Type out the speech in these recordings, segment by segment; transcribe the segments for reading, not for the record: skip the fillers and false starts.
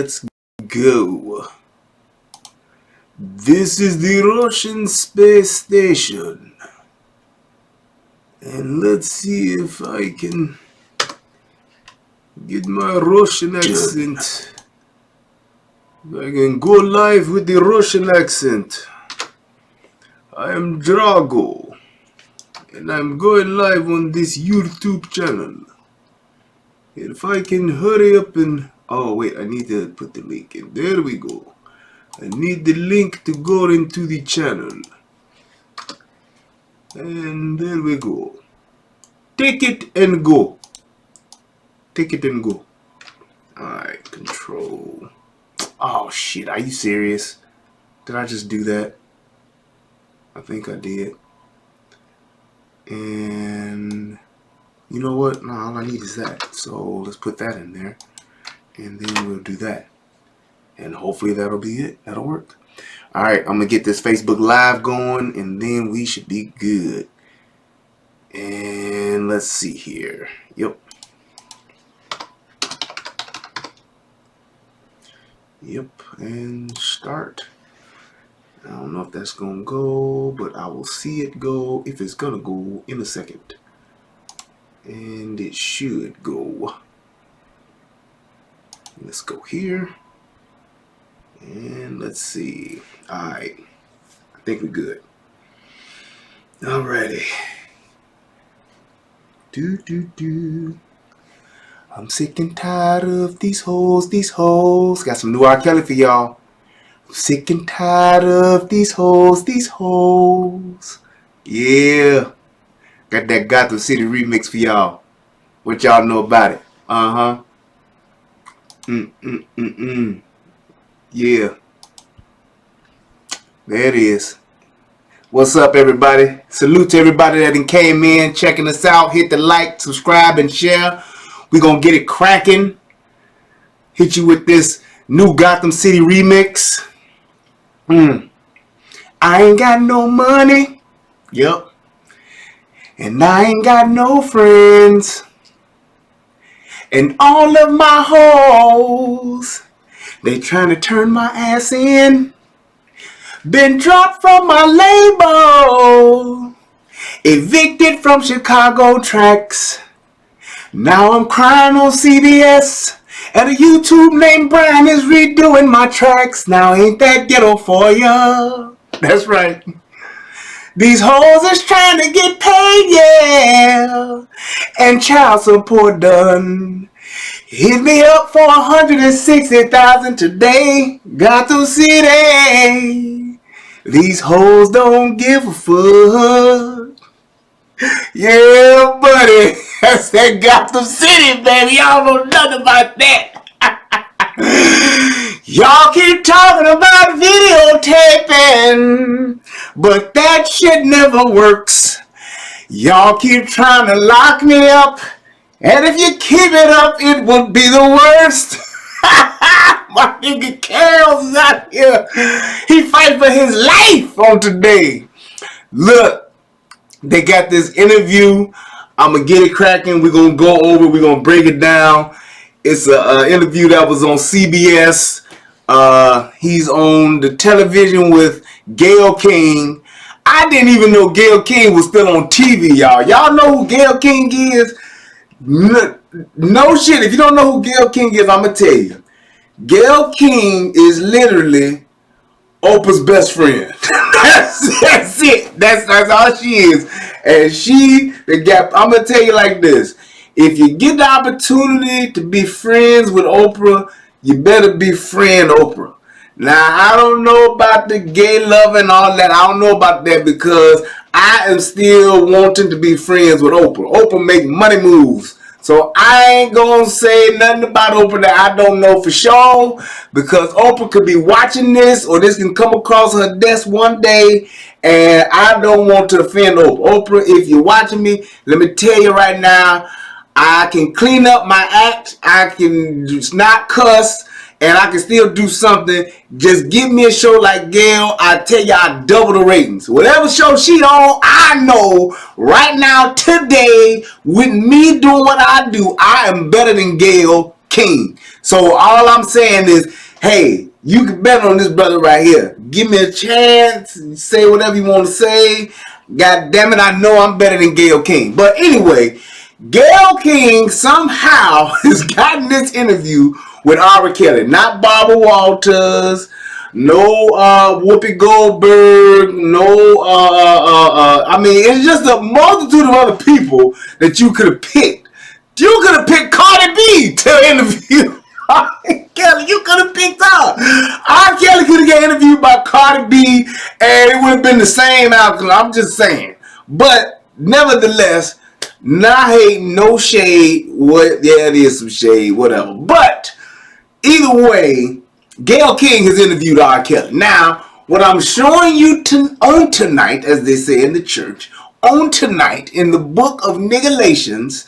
Let's go. This is the Russian space station. And let's see if I can get my Russian accent. If I can go live with the Russian accent. I am Drago. And I'm going live on this YouTube channel. If I can hurry up and... Oh wait, I need to put the link in. There we go. I need the link to go into the channel. And there we go. Take it and go. Take it and go. Alright, control. Oh shit, are you serious? Did I just do that? I think I did. And you know what? No, all I need is that. So let's put that in there. And then we'll do that. And hopefully that'll be it. That'll work. Alright, I'm going to get this Facebook Live going. And then we should be good. And let's see here. Yep. Yep. And start. I don't know if that's going to go. But I will see it go if it's going to go in a second. And it should go. Let's go here. And let's see. Alright. I think we're good. Alrighty. I'm sick and tired of these hoes, Got some new R. Kelly for y'all. I'm sick and tired of these hoes, Yeah. Got that Gotham City remix for y'all. What y'all know about it? Yeah. There it is. What's up, everybody? Salute to everybody that came in, checking us out. Hit the like, subscribe, and share. We're going to get it cracking. Hit you with this new Gotham City remix. I ain't got no money. Yep. And I ain't got no friends. And all of my hoes, they trying to turn my ass in. Been dropped from my label. Evicted from Chicago tracks. Now I'm crying on CBS. And a YouTube named Brian is redoing my tracks. Now ain't that ghetto for ya? That's right. These hoes is trying to get paid, yeah. And child support done. Hit me up for $160,000 today. Gotham City. These hoes don't give a fuck. Yeah, buddy. That's that Gotham City, baby. Y'all know nothing about that. Y'all keep talking about videotaping, but that shit never works. Y'all keep trying to lock me up, and if you keep it up, it will be the worst. My nigga Carol's is out here. He fight for his life on today. Look, they got this interview. I'm going to get it cracking. We're going to go over. We're going to break it down. It's an interview that was on CBS. He's on the television with Gayle King. I didn't even know Gayle King was still on TV, y'all. Y'all know who Gayle King is? No shit. If you don't know who Gayle King is, I'm going to tell you. Gayle King is literally Oprah's best friend. That's it. That's all she is. And I'm going to tell you like this. If you get the opportunity to be friends with Oprah, you better be friend Oprah. Now, I don't know about the gay love and all that. I don't know about that because I am still wanting to be friends with Oprah. Oprah make money moves. So I ain't going to say nothing about Oprah that I don't know for sure because Oprah could be watching this or this can come across her desk one day and I don't want to offend Oprah. Oprah, if you're watching me, let me tell you right now, I can clean up my act, I can just not cuss, and I can still do something. Just give me a show like Gayle. I tell you, I double the ratings. Whatever show she on, I know right now, today, with me doing what I do, I am better than Gayle King. So all I'm saying is, hey, you can bet on this brother right here. Give me a chance. Say whatever you want to say. God damn it, I know I'm better than Gayle King. But anyway, Gayle King somehow has gotten this interview with R. Kelly. Not Barbara Walters. No Whoopi Goldberg. No I mean, it's just a multitude of other people that you could have picked. You could have picked Cardi B to interview. Kelly, you could have picked her. R. Kelly could have got interviewed by Cardi B, and it would have been the same outcome. I'm just saying. But nevertheless, not hate, no shade. What? Yeah, it is some shade, whatever. But either way, Gayle King has interviewed R. Kelly. Now, what I'm showing you on tonight, as they say in the church, on tonight in the book of Galatians,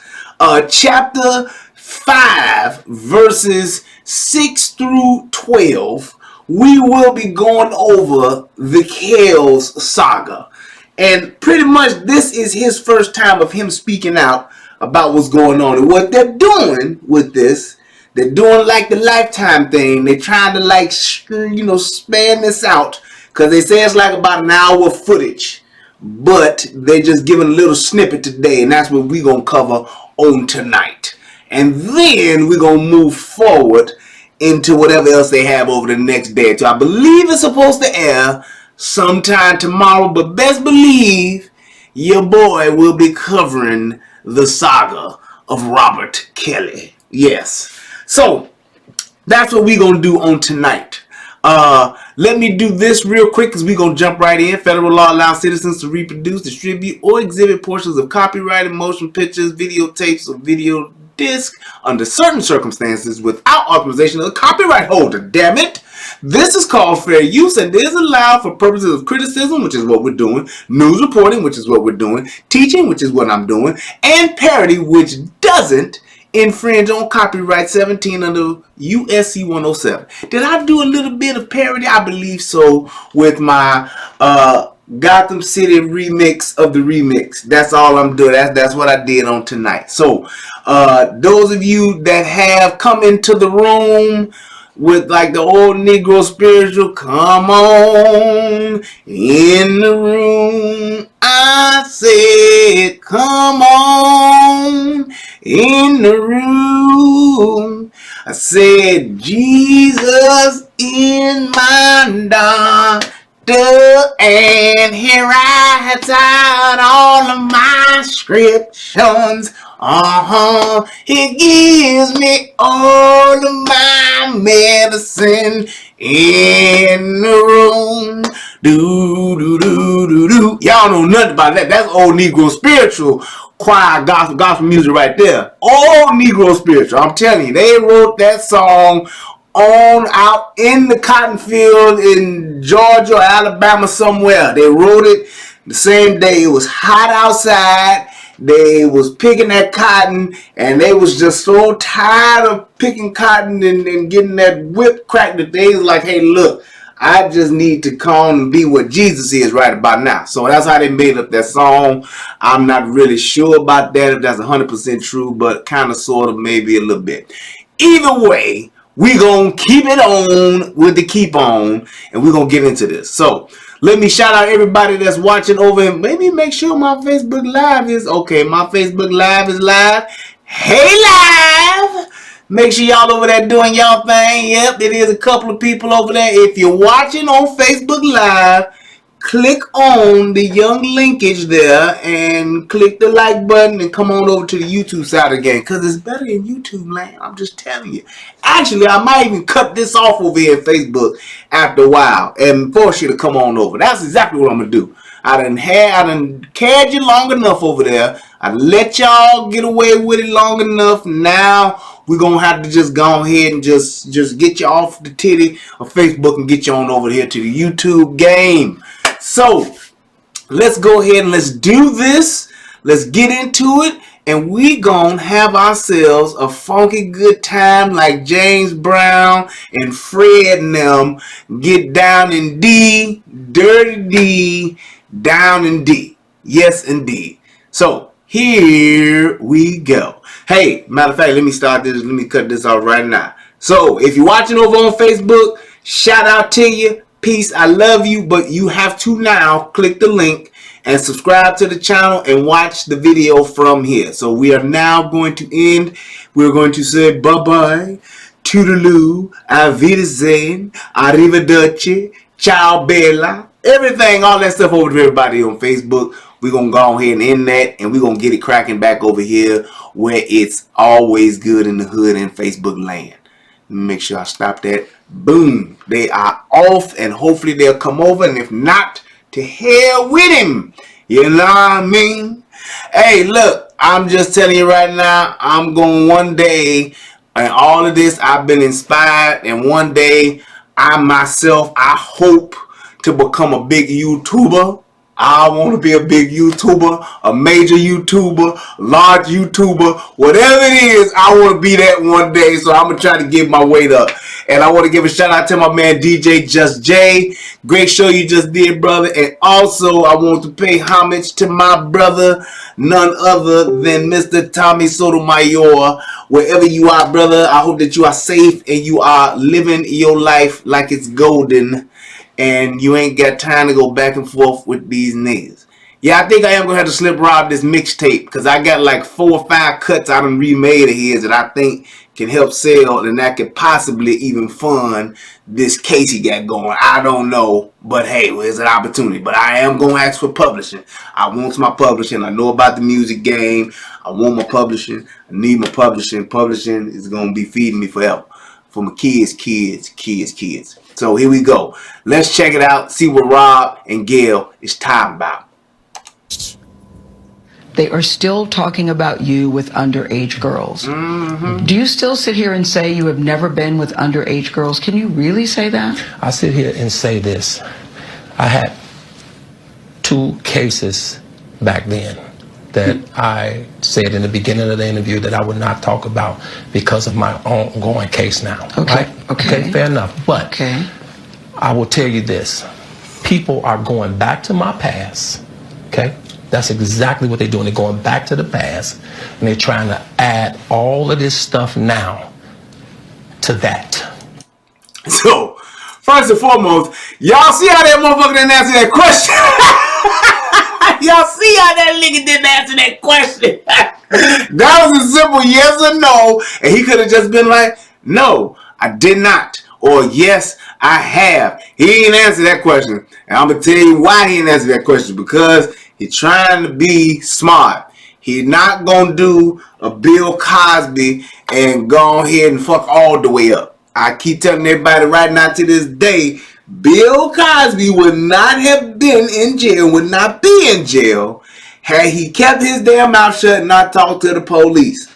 chapter 5, verses 6 through 12, we will be going over the Kells saga. And pretty much this is his first time of him speaking out about what's going on. And what they're doing with this, they're doing like the Lifetime thing. They're trying to like, span this out. Because they say it's like about an hour of footage. But they just giving a little snippet today. And that's what we're going to cover on tonight. And then we're going to move forward into whatever else they have over the next day or two. I believe it's supposed to air sometime tomorrow, but best believe your boy will be covering the saga of Robert Kelly. Yes. So that's what we're going to do on tonight. Let me do this real quick because we're going to jump right in. Federal law allows citizens to reproduce, distribute, or exhibit portions of copyrighted motion pictures, videotapes, or video disc under certain circumstances without authorization of the copyright holder. Damn it. This is called fair use and is allowed for purposes of criticism, which is what we're doing, news reporting, which is what we're doing, teaching, which is what I'm doing, and parody, which doesn't infringe on copyright 17 under USC 107. Did I do a little bit of parody? I believe so with my Gotham City remix of the remix. That's all I'm doing. That's what I did on tonight. So those of you that have come into the room with like the old Negro spiritual, come on in the room. I said, come on in the room. I said, Jesus in my doctor, and he writes out all of my scriptures. He gives me all of my medicine in the room. Do do do do do. Y'all know nothing about that. That's old Negro spiritual choir gospel music right there. Old Negro spiritual. I'm telling you, they wrote that song on out in the cotton field in Georgia or Alabama somewhere. They wrote it the same day. It was hot outside. They was picking that cotton, and they was just so tired of picking cotton and getting that whip crack that they was like, hey, look, I just need to come and be what Jesus is right about now. So that's how they made up that song. I'm not really sure about that, if that's 100% true, but kind of, sort of, maybe a little bit. Either way, we gonna keep it on with the keep on, and we're gonna get into this. So let me shout out everybody that's watching over, and maybe make sure my Facebook Live is okay. My Facebook Live is live. Hey, live! Make sure y'all over there doing y'all thing. Yep, it is a couple of people over there. If you're watching on Facebook Live, click on the young linkage there and click the like button and come on over to the YouTube side again, because it's better than YouTube, man. I'm just telling you. Actually, I might even cut this off over here in Facebook after a while and force you to come on over. That's exactly what I'm going to do. I done cared you long enough over there. I let y'all get away with it long enough. Now we're going to have to just go ahead and just get you off the titty of Facebook and get you on over here to the YouTube game. So let's go ahead and let's do this. Let's get into it. And we gonna have ourselves a funky good time like James Brown and Fred and them. Get down in D, dirty D, down in D. Yes, indeed. So here we go. Hey, matter of fact, let me start this. Let me cut this off right now. So if you're watching over on Facebook, shout out to you. Peace. I love you. But you have to now click the link and subscribe to the channel and watch the video from here. So we are now going to end. We're going to say bye-bye, toodaloo, auf Wiedersehen, arrivederci, ciao bella, everything, all that stuff over to everybody on Facebook. We're going to go ahead and end that, and we're going to get it cracking back over here where it's always good in the hood and Facebook land. Make sure I stop that. Boom. They are off, and hopefully they'll come over, and if not, to hell with him. You know what I mean? Hey, look, I'm just telling you right now, I'm going one day, and all of this, I've been inspired, and one day, I myself, I hope to become a big YouTuber. I want to be a big YouTuber, a major YouTuber, large YouTuber, whatever it is, I want to be that one day. So I'm going to try to give my weight up. And I want to give a shout out to my man DJ Just J. Great show you just did, brother. And also I want to pay homage to my brother, none other than Mr. Tommy Sotomayor. Wherever you are, brother, I hope that you are safe and you are living your life like it's golden. And you ain't got time to go back and forth with these niggas. Yeah, I think I am going to have to slip rob this mixtape, because I got like 4 or 5 cuts I done remade of his that I think can help sell, and that could possibly even fund this case he got going. I don't know, but hey, well, it's an opportunity. But I am going to ask for publishing. I want my publishing. I know about the music game. I want my publishing. I need my publishing. Publishing is going to be feeding me forever. For my kids. So here we go. Let's check it out. See what Rob and Gayle is talking about. They are still talking about you with underage girls. Mm-hmm. Do you still sit here and say you have never been with underage girls? Can you really say that? I sit here and say this. I had 2 cases back then that I said in the beginning of the interview that I would not talk about because of my ongoing case now. Okay. Right? Okay, fair enough. But I will tell you this. People are going back to my past. Okay? That's exactly what they're doing. They're going back to the past, and they're trying to add all of this stuff now to that. So, first and foremost, y'all see how that motherfucker didn't answer that question? Y'all see how that nigga didn't answer that question? That was a simple yes or no, and he could have just been like, no, I did not, or yes, I have. He didn't answer that question, and I'm going to tell you why he didn't answer that question, because he's trying to be smart. He's not going to do a Bill Cosby and go ahead and fuck all the way up. I keep telling everybody right now to this day, Bill Cosby would not have been in jail, would not be in jail, had he kept his damn mouth shut and not talked to the police.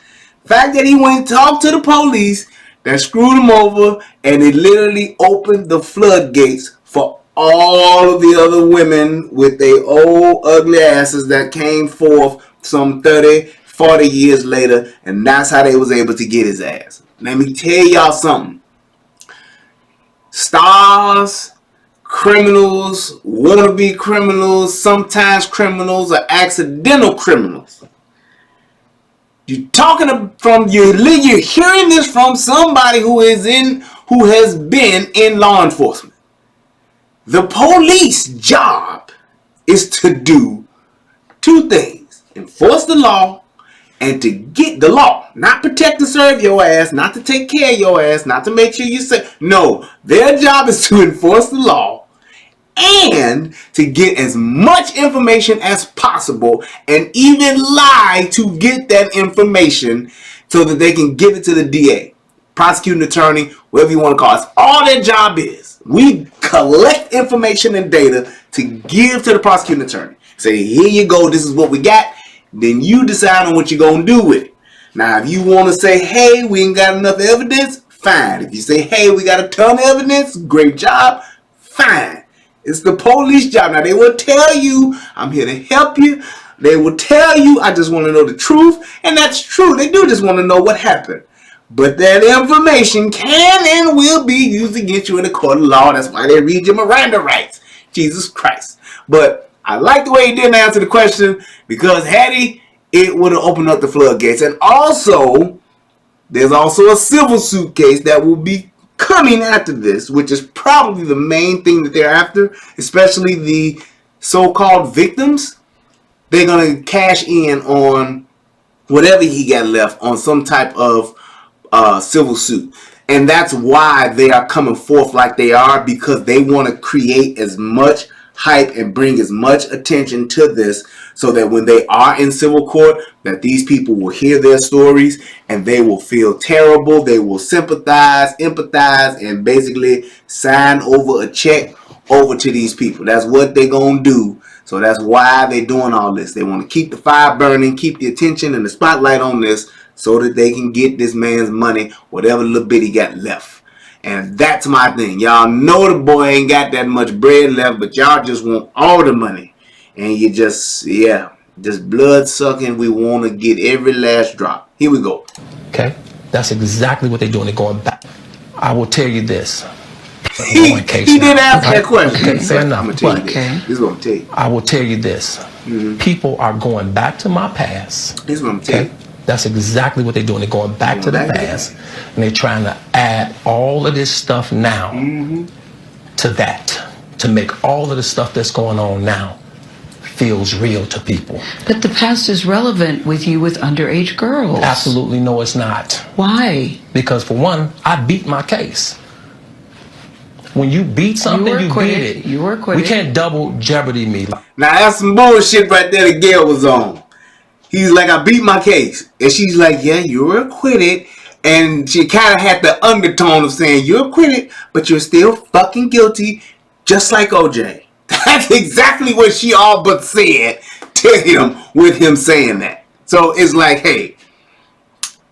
The fact that he went and talked to the police, that screwed him over, and it literally opened the floodgates for all of the other women with their old ugly asses that came forth some 30, 40 years later, and that's how they was able to get his ass. Let me tell y'all something. Stars, criminals, wannabe criminals, sometimes criminals are accidental criminals. You're hearing this from somebody who has been in law enforcement. The police job is to do 2 things: enforce the law and to get the law. Not protect and serve your ass, not to take care of your ass, not to make sure you're safe. No, their job is to enforce the law and to get as much information as possible, and even lie to get that information so that they can give it to the DA, prosecuting attorney, whatever you want to call it. That's all their job is. We collect information and data to give to the prosecuting attorney. Say, here you go, this is what we got. Then you decide on what you're going to do with it. Now, if you want to say, hey, we ain't got enough evidence, fine. If you say, hey, we got a ton of evidence, great job, fine. It's the police job. Now, they will tell you, I'm here to help you. They will tell you, I just want to know the truth. And that's true. They do just want to know what happened. But that information can and will be used against you in a court of law. That's why they read your Miranda rights. Jesus Christ. But I like the way he didn't answer the question, because had he, it would have opened up the floodgates. And also, There's also a civil suit case that will be coming after this, which is probably the main thing that they're after, especially the so-called victims. They're going to cash in on whatever he got left on some type of civil suit. And that's why they are coming forth like they are, because they want to create as much hype and bring as much attention to this, so that when they are in civil court, that these people will hear their stories and they will feel terrible. They will sympathize, empathize, and basically sign over a check over to these people. That's what they're going to do. So that's why they're doing all this. They want to keep the fire burning, keep the attention and the spotlight on this, so that they can get this man's money, whatever little bit he got left. And that's my thing. Y'all know the boy ain't got that much bread left, but y'all just want all the money. And you just, just blood sucking. We want to get every last drop. Here we go. Okay? That's exactly what they're doing. They're going back. I will tell you this. He did ask that question. Okay, fair enough. I'm going to tell you this. This is what I'm tell you. I will tell you this. People are going back to my past. This is what I'm telling you. That's exactly what they're doing. They're going back to the past, and they're trying to add all of this stuff now to that, to make all of the stuff that's going on now feels real to people. But the past is relevant with you with underage girls. Absolutely no, it's not. Why? Because for one, I beat my case. When you beat something, you beat it. You were acquitted. We can't double jeopardy me. Now that's some bullshit right there that Gayle was on. He's like, I beat my case. And she's like, yeah, you were acquitted. And she kind of had the undertone of saying, you're acquitted, but you're still fucking guilty, just like OJ. That's exactly what she all but said to him with him saying that. So it's like, hey,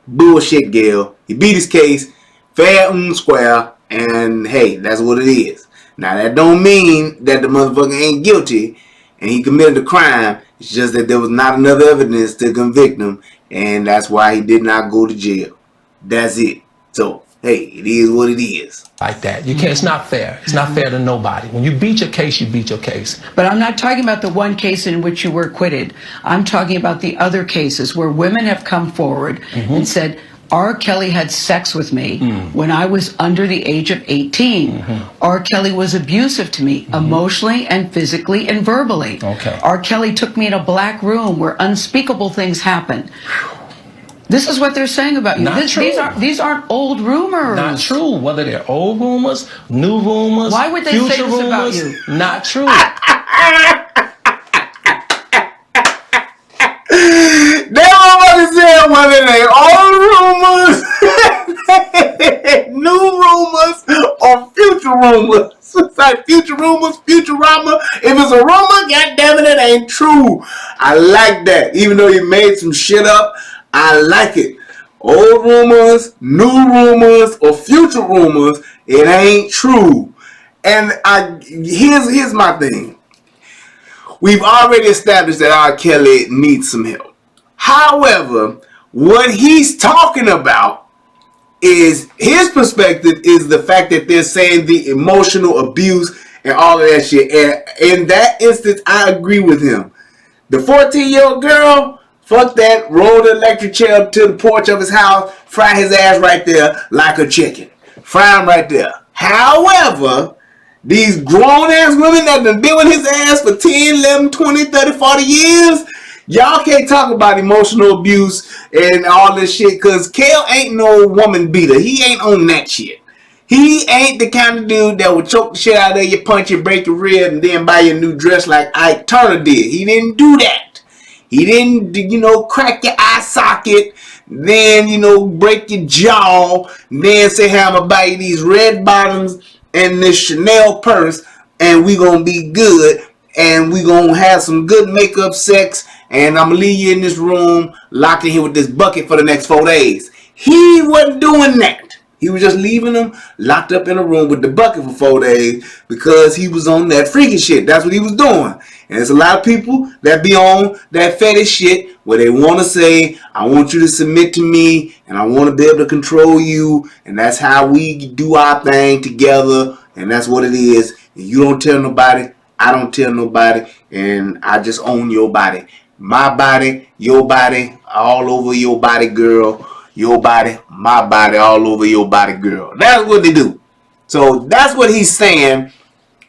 bullshit, Gayle. He beat his case, fair and square, and hey, that's what it is. Now, that don't mean that the motherfucker ain't guilty and he committed a crime. It's just that there was not enough evidence to convict him, and that's why he did not go to jail. That's it. So, hey, it is what it is. Like that. You can't, it's not fair. It's not fair to nobody. When you beat your case, you beat your case. But I'm not talking about the one case in which you were acquitted. I'm talking about the other cases where women have come forward and said, R. Kelly had sex with me when I was under the age of 18. R. Kelly was abusive to me emotionally and physically and verbally. Okay. R. Kelly took me in a black room where unspeakable things happened. This is what they're saying about you. Not true. These aren't old rumors. Not true. Whether they're old rumors, new rumors, why would they say this about you? Not true. They already said whether they old rumors, new rumors, or future rumors. It's like future rumors, Futurama. If it's a rumor, goddammit, it ain't true. I like that. Even though you made some shit up, I like it. Old rumors, new rumors, or future rumors, it ain't true. And here's my thing. We've already established that R. Kelly needs some help. However, what he's talking about is his perspective is the fact that they're saying the emotional abuse and all of that shit. And in that instance, I agree with him. The 14-year-old girl, fuck that, roll the electric chair up to the porch of his house, fry his ass right there like a chicken. Fry him right there. However, these grown-ass women that have been with his ass for 10, 11, 20, 30, 40 years, y'all can't talk about emotional abuse and all this shit, because Gayle ain't no woman beater. He ain't on that shit. He ain't the kind of dude that would choke the shit out of you, punch you, break your rib, and then buy you a new dress like Ike Turner did. He didn't do that. He didn't, crack your eye socket, then, break your jaw, then say, hey, I'm going to buy you these red bottoms and this Chanel purse, and we gonna be good, and we gonna have some good makeup sex, and I'm gonna leave you in this room locked in here with this bucket for the next 4 days. He wasn't doing that. He was just leaving them locked up in a room with the bucket for 4 days because he was on that freaky shit. That's what he was doing. And there's a lot of people that be on that fetish shit where they want to say, I want you to submit to me and I want to be able to control you. And that's how we do our thing together. And that's what it is. You don't tell nobody. I don't tell nobody. And I just own your body. My body, your body, all over your body, girl. your body, my body, all over your body, girl. That's what they do. So that's what he's saying.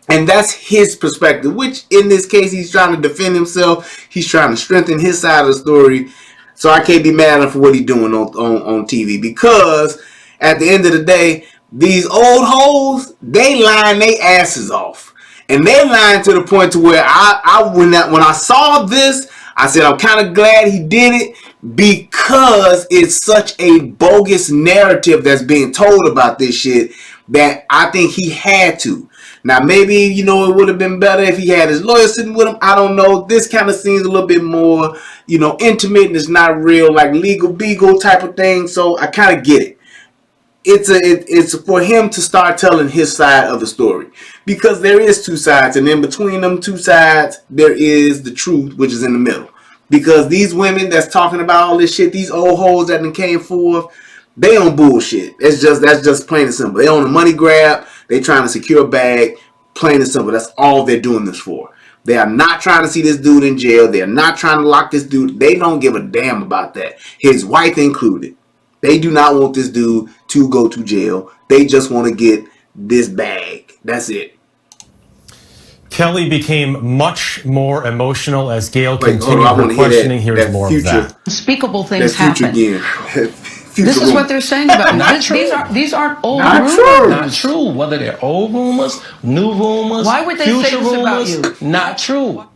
And that's his perspective, which in this case, he's trying to defend himself. He's trying to strengthen his side of the story. So I can't be mad at him for what he's doing on TV. Because at the end of the day, these old hoes, they lying their asses off. And they lying to the point to where when I saw this, I said, I'm kind of glad he did it because it's such a bogus narrative that's being told about this shit that I think he had to. Now, maybe, it would have been better if he had his lawyer sitting with him. I don't know. This kind of seems a little bit more, intimate and it's not real, like legal beagle type of thing. So I kind of get it. It's for him to start telling his side of the story because there is two sides, and in between them two sides, there is the truth, which is in the middle. Because these women that's talking about all this shit, these old hoes that came forth, they on bullshit. That's just plain and simple. They on a money grab. They trying to secure a bag. Plain and simple. That's all they're doing this for. They are not trying to see this dude in jail. They are not trying to lock this dude. They don't give a damn about that. His wife included. They do not want this dude to go to jail. They just want to get this bag. That's it. Kelly became much more emotional as Gayle continued her questioning. Here's more of that. Unspeakable things happen. This is what they're saying about me. These aren't old rumors. Not true. Whether they're old rumors, new rumors, why would they say this about you? Not true.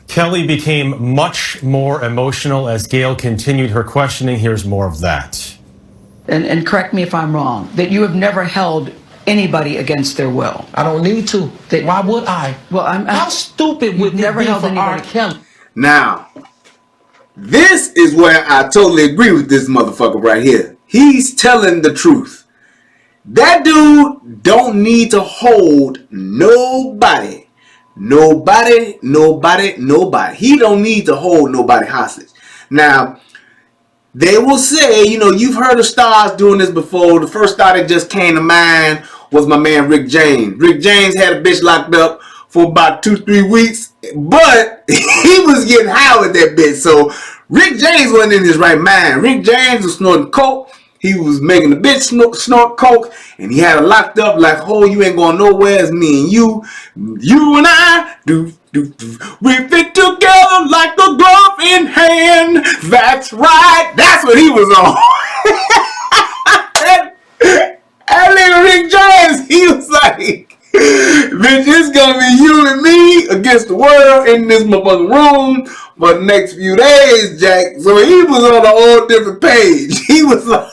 Kelly became much more emotional as Gayle continued her questioning. Here's more of that. And correct me if I'm wrong, that you have never held anybody against their will. I don't need to. Why would I? Well, how stupid would never held anybody R. Kelly? Now, this is where I totally agree with this motherfucker right here. He's telling the truth. That dude don't need to hold nobody. Nobody. He don't need to hold nobody hostage. Now, they will say, you've heard of stars doing this before. The first star that just came to mind was my man Rick James. Rick James had a bitch locked up for about 2-3 weeks, but he was getting high with that bitch. So Rick James wasn't in his right mind. Rick James was snorting coke. He was making the bitch snort coke, and he had her locked up like, oh, you ain't going nowhere. It's me and you. You and I, we fit together like a glove in hand. That's right. That's what he was on. That nigga Rick James, he was like, bitch, it's gonna be you and me against the world in this motherfucking room for the next few days, Jack. So he was on a whole different page. He was like,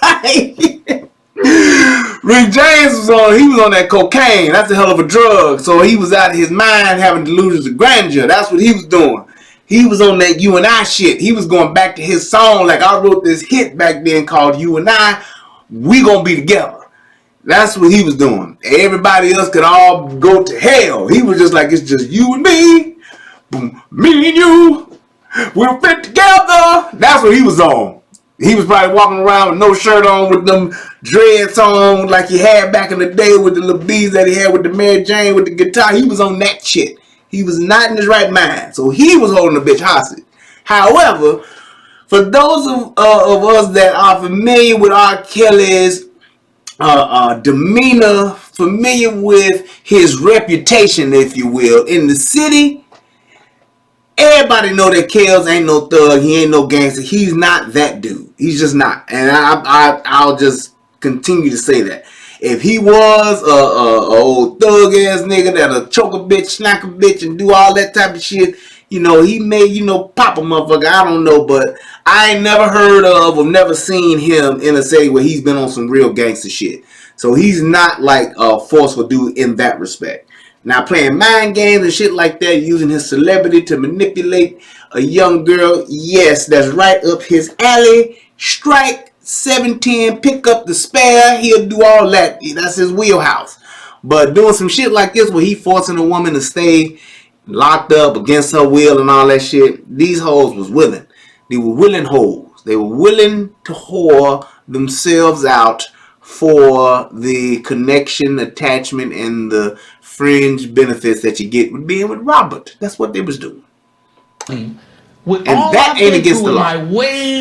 Rick James was on that cocaine. That's a hell of a drug. So he was out of his mind having delusions of grandeur. That's what he was doing. He was on that You and I shit. He was going back to his song like I wrote this hit back then called You and I. We gonna be together. That's what he was doing. Everybody else could all go to hell. He was just like, it's just you and me. Boom, me and you. We'll fit together. That's what he was on. He was probably walking around with no shirt on with them dreads on like he had back in the day with the little beads that he had with the Mary Jane with the guitar. He was on that shit. He was not in his right mind. So he was holding the bitch hostage. However, for those of us that are familiar with R. Kelly's demeanor, familiar with his reputation, if you will, in the city, everybody know that Kels ain't no thug. He ain't no gangster. He's not that dude. He's just not. And I'll just continue to say that. If he was a old thug ass nigga that'll choke a bitch, smack a bitch, and do all that type of shit, he may, pop a motherfucker. I don't know, but I ain't never heard of or never seen him in a setting where he's been on some real gangster shit. So he's not like a forceful dude in that respect. Now, playing mind games and shit like that, using his celebrity to manipulate a young girl, yes, that's right up his alley. Strike 710, pick up the spare. He'll do all that. That's his wheelhouse. But doing some shit like this where he forcing a woman to stay locked up against her will and all that shit, these hoes was willing. They were willing hoes. They were willing to whore themselves out for the connection, attachment, and the fringe benefits that you get with being with Robert. That's what they was doing. With and all that I've ain't been against through the law. My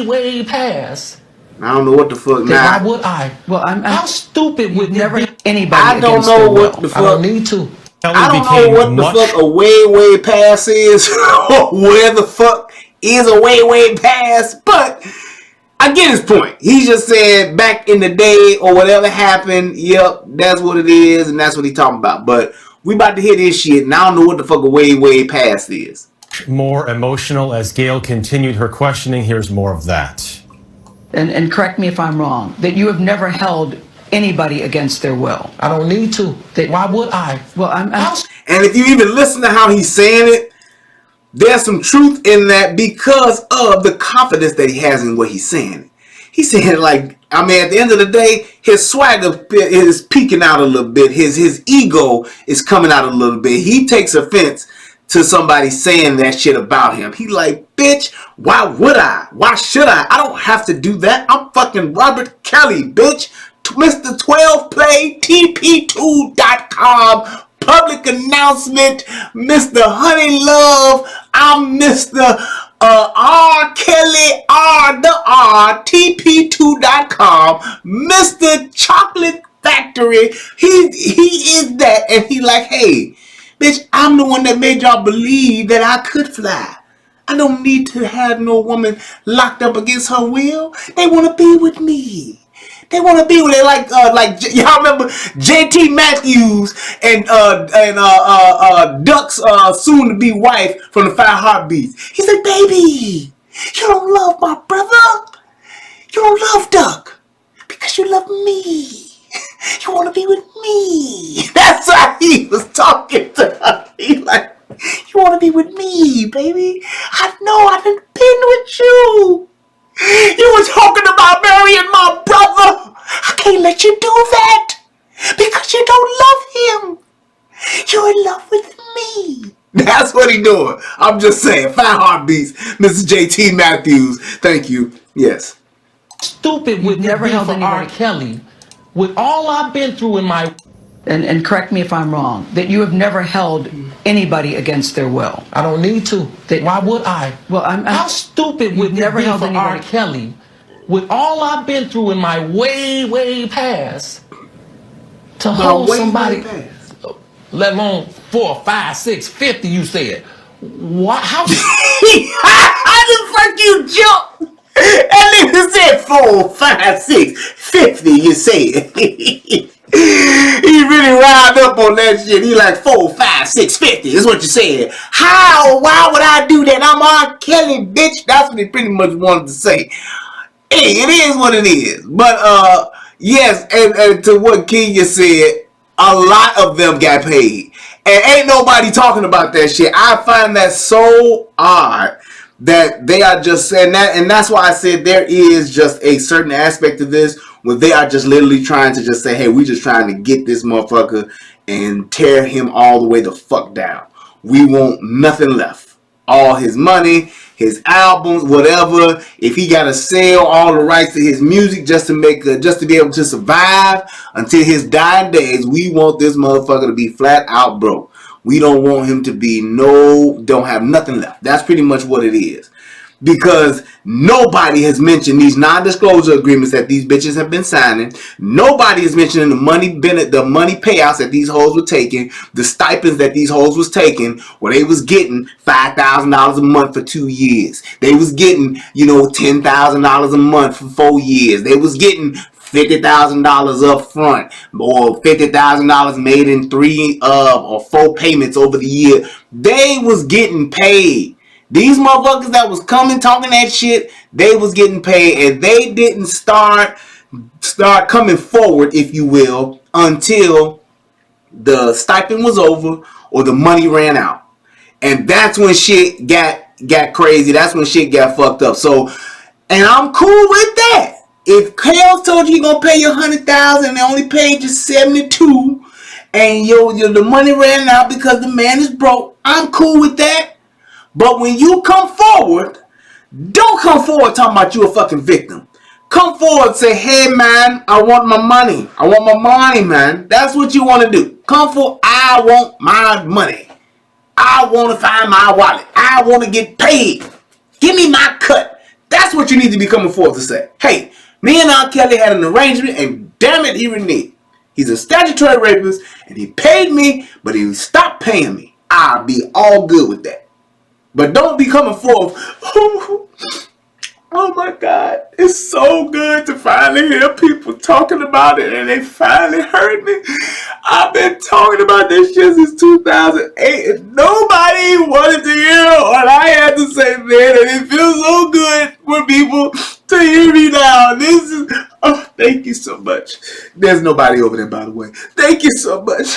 way past, I don't know what the fuck now. Why would I? Well, How stupid would never it be? anybody I don't against their know what will. the I don't fuck. need to. I Kelly don't know what became the fuck much a way pass is, or where the fuck is a way pass, but I get his point. He just said back in the day or whatever happened, yep, that's what it is, and that's what he talking about. But we about to hear this shit, and I don't know what the fuck a way past is. more emotional as Gayle continued her questioning. Here's more of that. And correct me if I'm wrong, that you have never held anybody against their will. I don't need to. Why would I? Well, And if you even listen to how he's saying it, there's some truth in that because of the confidence that he has in what he's saying. He's saying like, I mean, at the end of the day, his swagger is peeking out a little bit. His ego is coming out a little bit. He takes offense to somebody saying that shit about him. He like, bitch, why would I? Why should I? I don't have to do that. I'm fucking Robert Kelly, bitch. Mr. 12 Play, TP2.com. Public announcement, Mr. Honey Love. I'm Mr. R. Kelly R. The R. TP2.com. Mr. Chocolate Factory. He is that, and he like, hey, bitch, I'm the one that made y'all believe that I could fly. I don't need to have no woman locked up against her will. They want to be with me. They want to be with it like y'all remember JT Matthews and Duck's soon to be wife from the Five Heartbeats. He said, "Baby, you don't love my brother. You don't love Duck because you love me. You want to be with me." That's how he was talking to her. He like, "You want to be with me, baby? I know I done been with you. You were talking about marrying my brother. I can't let you do that because you don't love him. You're in love with me." That's what he doing. I'm just saying. Five Heartbeats, Mr. JT Matthews. Thank you. Yes. Stupid would never held R. Kelly with all I've been through in my. and correct me if I'm wrong, that you have never held anybody against their will. I don't need to. Why would I? Well, How stupid would never held for R. anybody. Kelly with all I've been through in my way past to hold somebody, let alone 4, 5, 6, 50, you said. What? How? How the fuck you jump? That nigga said 4, 5, 6, 50, you said. He really riled up on that shit. He like 4, 5, 6, 50 is what you said. How? Why would I do that? I'm R. Kelly, bitch. That's what he pretty much wanted to say. Hey, it is what it is. But yes, and to what Kenya said, a lot of them got paid. And ain't nobody talking about that shit. I find that so odd that they are just saying that, and that's why I said there is just a certain aspect of this where they are just literally trying to just say, hey, we just trying to get this motherfucker and tear him all the way the fuck down. We want nothing left. All his money, his albums, whatever. If he gotta sell all the rights to his music just to be able to survive until his dying days, we want this motherfucker to be flat out broke. We don't want him to be don't have nothing left. That's pretty much what it is. Because nobody has mentioned these non-disclosure agreements that these bitches have been signing. Nobody is mentioning the money payouts that these hoes were taking, the stipends that these hoes was taking, where they was getting $5,000 a month for 2 years. They was getting, $10,000 a month for 4 years. They was getting $50,000 up front, or $50,000 made in 3 or 4 payments over the year. They was getting paid. These motherfuckers that was coming talking that shit, they was getting paid, and they didn't start coming forward, if you will, until the stipend was over or the money ran out. And that's when shit got crazy. That's when shit got fucked up. So, and I'm cool with that. If Kale told you gonna pay you $100,000 and they only paid you $72,000, and the money ran out because the man is broke, I'm cool with that. But when you come forward, don't come forward talking about you a fucking victim. Come forward and say, hey man, I want my money. I want my money, man. That's what you want to do. Come forward, I want my money. I want to find my wallet. I want to get paid. Give me my cut. That's what you need to be coming forward to say. Hey, Me and R. Kelly had an arrangement, and damn it, he reneged. He's a statutory rapist, and he paid me, but he stopped paying me. I'll be all good with that. But don't be coming forth. Oh my God. It's so good to finally hear people talking about it, and they finally heard me. I've been talking about this shit since 2008, and nobody wanted to hear what I had to say, man. And it feels so good for people to hear me now. This is, oh, thank you so much. There's nobody over there, by the way. Thank you so much.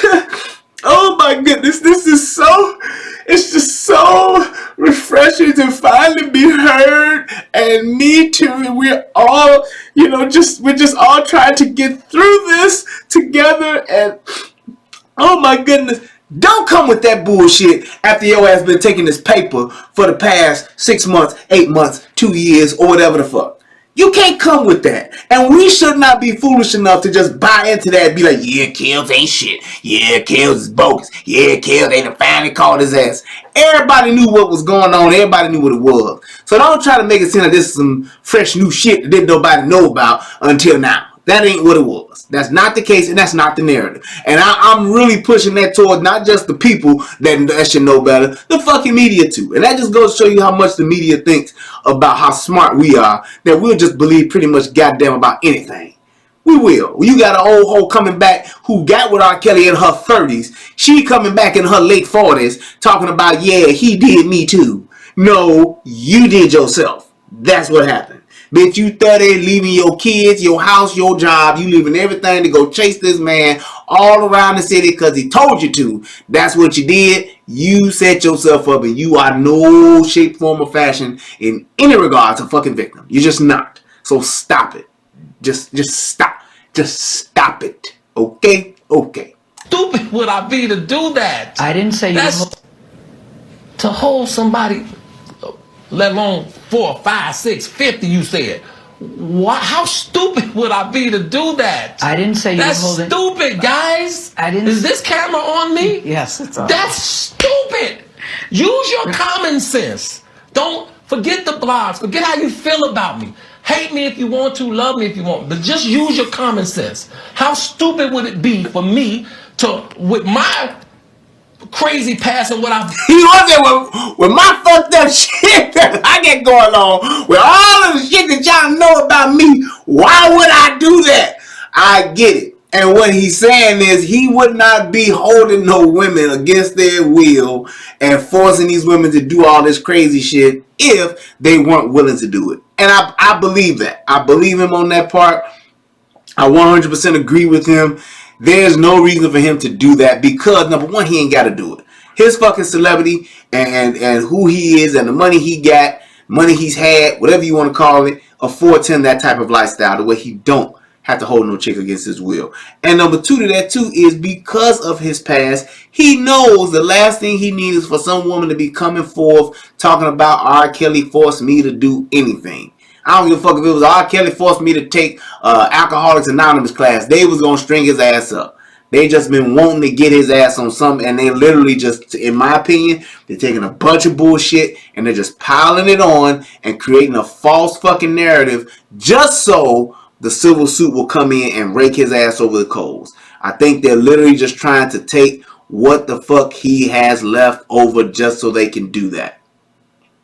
Oh my goodness, this is so, it's just so refreshing to finally be heard, and me too. We're all, we're just all trying to get through this together, and oh my goodness, don't come with that bullshit after your ass been taking this paper for the past 6 months, 8 months, 2 years, or whatever the fuck. You can't come with that. And we should not be foolish enough to just buy into that and be like, yeah, Kills ain't shit. Yeah, Kills is bogus. Yeah, Kills, they done finally called his ass. Everybody knew what was going on. Everybody knew what it was. So don't try to make it seem like this is some fresh new shit that didn't nobody know about until now. That ain't what it was. That's not the case, and that's not the narrative. And I'm really pushing that towards not just the people that should know better, the fucking media too. And that just goes to show you how much the media thinks about how smart we are, that we'll just believe pretty much goddamn about anything. We will. You got an old hoe coming back who got with R. Kelly in her 30s. She coming back in her late 40s talking about, yeah, he did me too. No, you did yourself. That's what happened. Bitch, you 30, leaving your kids, your house, your job. You leaving everything to go chase this man all around the city because he told you to. That's what you did. You set yourself up, and you are no shape, form, or fashion in any regards a fucking victim. You're just not. So stop it. Just stop. Just stop it. Okay? Okay. Stupid would I be to do that? I didn't say that's to hold somebody, let alone 4, 5, 6, 50, you said. What? How stupid would I be to do that? I didn't say you that's hold it. Stupid, guys. I didn't. Is this camera on me? Yes, it's on. That's stupid. Use your common sense. Don't forget the blogs. Forget how you feel about me. Hate me if you want to, love me if you want, but just use your common sense. How stupid would it be for me to, with my crazy past and what I've... You know what I'm saying? With my fucked up shit that I get going on, with all of the shit that y'all know about me, why would I do that? I get it. And what he's saying is he would not be holding no women against their will and forcing these women to do all this crazy shit if they weren't willing to do it. And I believe that. I believe him on that part. I 100% agree with him. There's no reason for him to do that because, number one, he ain't got to do it. His fucking celebrity and who he is and the money he got, money he's had, whatever you want to call it, affords him that type of lifestyle the way he don't have to hold no chick against his will. And number two to that too is because of his past, he knows the last thing he needs is for some woman to be coming forth talking about R. Kelly forced me to do anything. I don't give a fuck if it was R. Kelly forced me to take Alcoholics Anonymous class. They was going to string his ass up. They just been wanting to get his ass on something, and they literally just, in my opinion, they're taking a bunch of bullshit and they're just piling it on and creating a false fucking narrative just so the civil suit will come in and rake his ass over the coals. I think they're literally just trying to take what the fuck he has left over just so they can do that.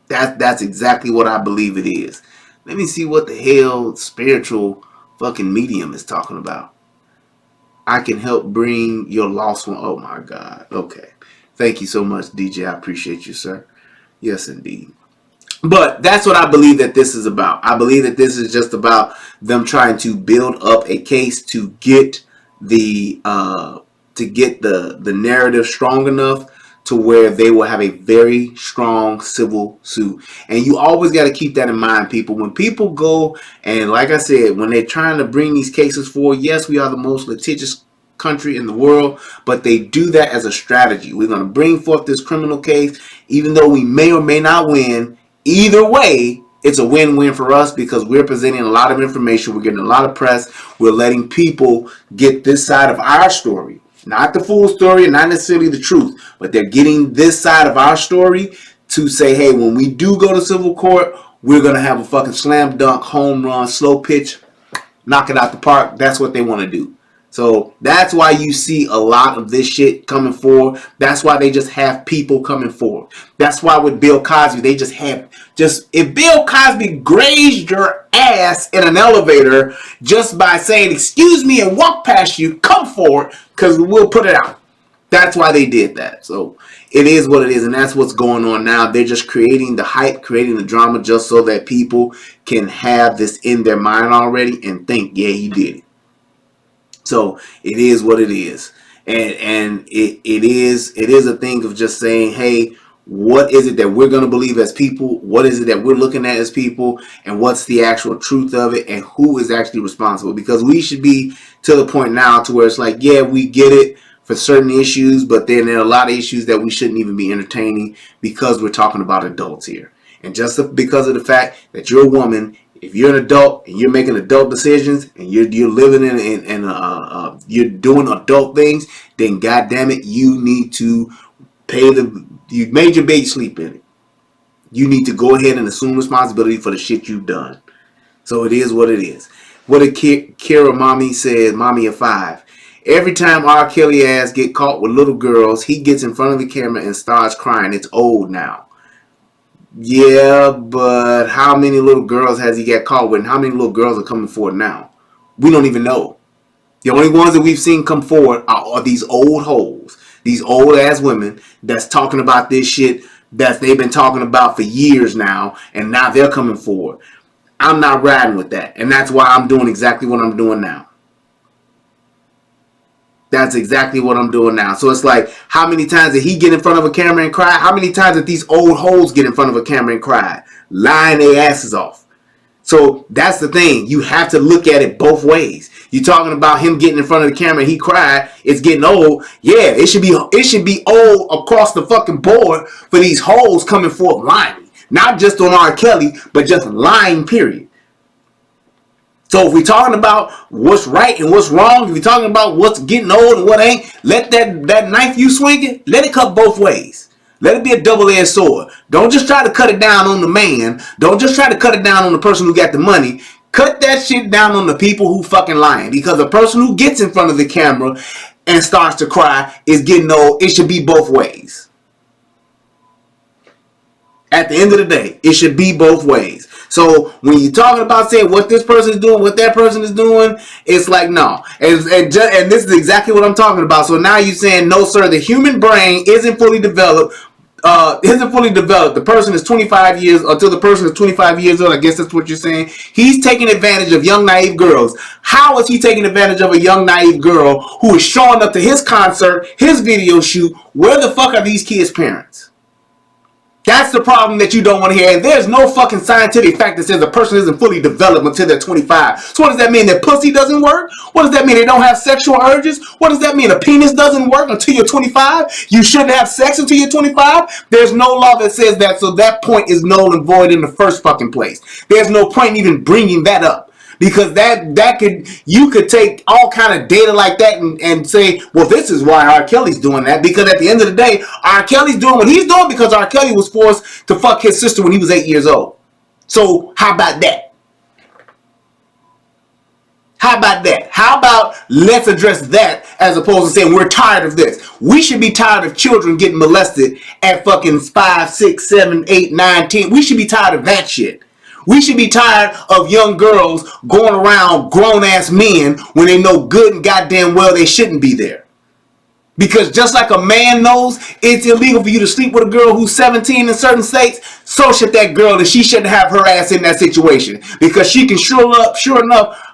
That's exactly what I believe it is. Let me see what the hell spiritual fucking medium is talking about. I can help bring your lost one. Oh my God. Okay. Thank you so much, DJ. I appreciate you, sir. Yes, indeed. But that's what I believe that this is about. I believe that this is just about them trying to build up a case to get the narrative strong enough to where they will have a very strong civil suit. And you always got to keep that in mind, people. When people go, and like I said, when they're trying to bring these cases forward, yes, we are the most litigious country in the world, but they do that as a strategy. We're going to bring forth this criminal case, even though we may or may not win. Either way, it's a win-win for us because we're presenting a lot of information. We're getting a lot of press. We're letting people get this side of our story. Not the full story and not necessarily the truth, but they're getting this side of our story to say, hey, when we do go to civil court, we're going to have a fucking slam dunk, home run, slow pitch, knock it out the park. That's what they want to do. So that's why you see a lot of this shit coming forward. That's why they just have people coming forward. That's why with Bill Cosby, they just have if Bill Cosby grazed your ass in an elevator just by saying, excuse me, and walk past you, come forward, because we'll put it out. That's why they did that. So it is what it is, and that's what's going on now. They're just creating the hype, creating the drama just so that people can have this in their mind already and think, yeah, he did it. So it is what it is. And it is a thing of just saying, hey, what is it that we're going to believe as people? What is it that we're looking at as people? And what's the actual truth of it? And who is actually responsible? Because we should be to the point now to where it's like, yeah, we get it for certain issues, but then there are a lot of issues that we shouldn't even be entertaining because we're talking about adults here. And just because of the fact that you're a woman, if you're an adult and you're making adult decisions and you're living in you're doing adult things, then goddamn it, you need to you made your baby sleep in it. You need to go ahead and assume responsibility for the shit you've done. So it is what it is. What did Kira Mommy said, Mommy of 5. Every time R. Kelly ass get caught with little girls, he gets in front of the camera and starts crying. It's old now. Yeah, but how many little girls has he got caught with? And how many little girls are coming forward now? We don't even know. The only ones that we've seen come forward are these old hoes. These old ass women that's talking about this shit that they've been talking about for years now. And now they're coming forward. I'm not riding with that. And that's why I'm doing exactly what I'm doing now. That's exactly what I'm doing now. So it's like, how many times did he get in front of a camera and cry? How many times did these old hoes get in front of a camera and cry? Lying their asses off. So that's the thing. You have to look at it both ways. You're talking about him getting in front of the camera and he cried. It's getting old. Yeah, it should be old across the fucking board for these hoes coming forth lying. Not just on R. Kelly, but just lying, period. So if we're talking about what's right and what's wrong, if we're talking about what's getting old and what ain't, let that knife you swinging, let it cut both ways. Let it be a double-edged sword. Don't just try to cut it down on the man. Don't just try to cut it down on the person who got the money. Cut that shit down on the people who fucking lying. Because the person who gets in front of the camera and starts to cry is getting old. It should be both ways. At the end of the day, it should be both ways. So when you're talking about saying what this person is doing, what that person is doing, it's like no. And this is exactly what I'm talking about. So now you're saying, no, sir, the human brain isn't fully developed. The person is 25 years, until the person is 25 years old. I guess that's what you're saying. He's taking advantage of young, naive girls. How is he taking advantage of a young, naive girl who is showing up to his concert, his video shoot? Where the fuck are these kids' parents? That's the problem that you don't want to hear. And there's no fucking scientific fact that says a person isn't fully developed until they're 25. So what does that mean? That pussy doesn't work? What does that mean? They don't have sexual urges? What does that mean? A penis doesn't work until you're 25? You shouldn't have sex until you're 25? There's no law that says that, so that point is null and void in the first fucking place. There's no point in even bringing that up. Because you could take all kind of data like that and say, well, this is why R. Kelly's doing that. Because at the end of the day, R. Kelly's doing what he's doing because R. Kelly was forced to fuck his sister when he was 8 years old. So how about that? How about that? How about let's address that as opposed to saying we're tired of this. We should be tired of children getting molested at fucking 5, 6, 7, 8, 9, 10. We should be tired of that shit. We should be tired of young girls going around grown-ass men when they know good and goddamn well they shouldn't be there. Because just like a man knows it's illegal for you to sleep with a girl who's 17 in certain states, so should that girl, that she shouldn't have her ass in that situation. Because she can sure enough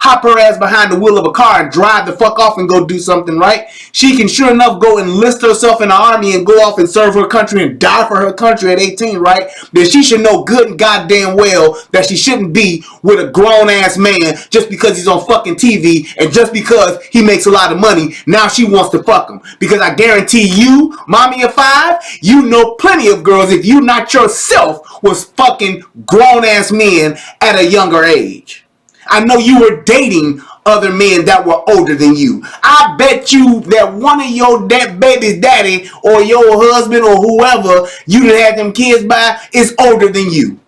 hop her ass behind the wheel of a car and drive the fuck off and go do something, right? She can sure enough go enlist herself in the army and go off and serve her country and die for her country at 18, right? Then she should know good and goddamn well that she shouldn't be with a grown-ass man just because he's on fucking TV and just because he makes a lot of money. Now she wants to fuck him. Because I guarantee you, mommy of 5, you know plenty of girls, if you not yourself, was fucking grown-ass men at a younger age. I know you were dating other men that were older than you. I bet you that one of your baby's daddy or your husband or whoever you done had them kids by is older than you.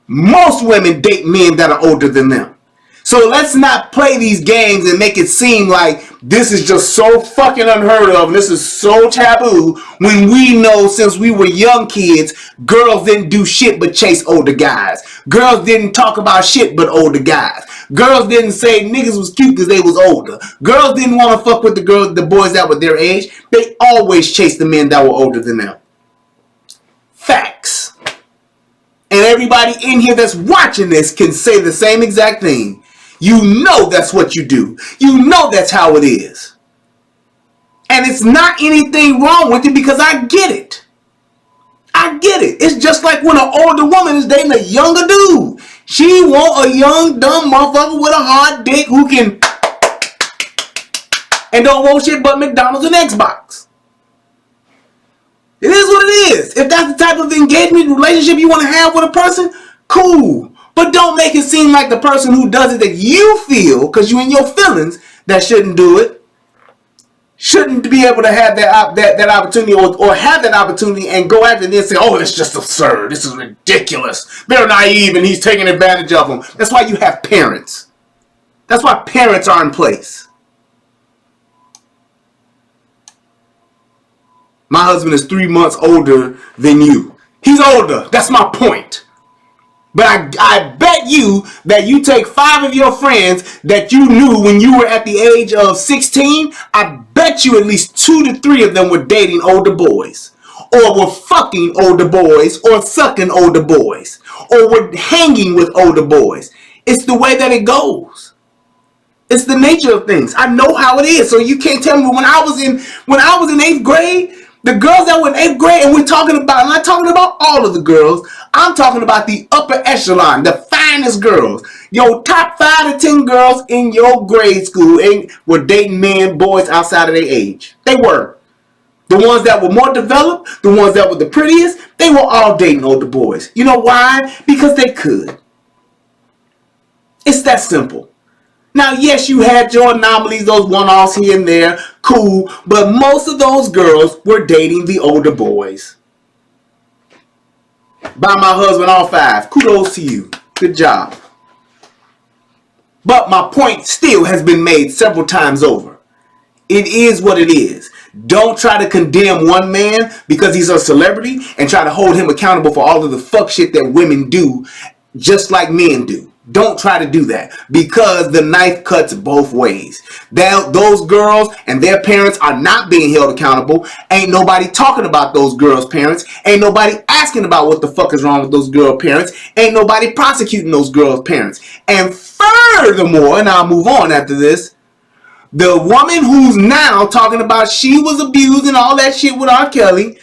Most women date men that are older than them. So let's not play these games and make it seem like this is just so fucking unheard of and this is so taboo when we know since we were young kids, girls didn't do shit but chase older guys. Girls didn't talk about shit but older guys. Girls didn't say niggas was cute because they was older. Girls didn't want to fuck with the boys that were their age. They always chased the men that were older than them. Facts. And everybody in here that's watching this can say the same exact thing. You know that's what you do. You know that's how it is. And it's not anything wrong with it because I get it. I get it. It's just like when an older woman is dating a younger dude. She want a young, dumb motherfucker with a hard dick who can and don't want shit but McDonald's and Xbox. It is what it is. If that's the type of engagement relationship you want to have with a person, cool. But don't make it seem like the person who does it that you feel, because you in your feelings, that shouldn't do it, shouldn't be able to have that opportunity or have that opportunity and go after it and say, oh, it's just absurd. This is ridiculous. They're naive and he's taking advantage of them. That's why you have parents. That's why parents are in place. My husband is 3 months older than you. He's older. That's my point. But I bet you that you take 5 of your friends that you knew when you were at the age of 16, I bet you at least 2 to 3 of them were dating older boys. Or were fucking older boys. Or sucking older boys. Or were hanging with older boys. It's the way that it goes. It's the nature of things. I know how it is. So you can't tell me when I was in 8th grade, the girls that were in 8th grade, and I'm not talking about all of the girls. I'm talking about the upper echelon, the finest girls. Your top 5 to 10 girls in your grade school were dating men, boys outside of their age. They were. The ones that were more developed, the ones that were the prettiest, they were all dating older boys. You know why? Because they could. It's that simple. Now, yes, you had your anomalies, those one-offs here and there, cool, but most of those girls were dating the older boys. By my husband, all 5. Kudos to you. Good job. But my point still has been made several times over. It is what it is. Don't try to condemn one man because he's a celebrity and try to hold him accountable for all of the fuck shit that women do just like men do. Don't try to do that because the knife cuts both ways. Those girls and their parents are not being held accountable. Ain't nobody talking about those girls' parents. Ain't nobody asking about what the fuck is wrong with those girl parents. Ain't nobody prosecuting those girls' parents. And furthermore, and I'll move on after this, the woman who's now talking about she was abused and all that shit with R. Kelly,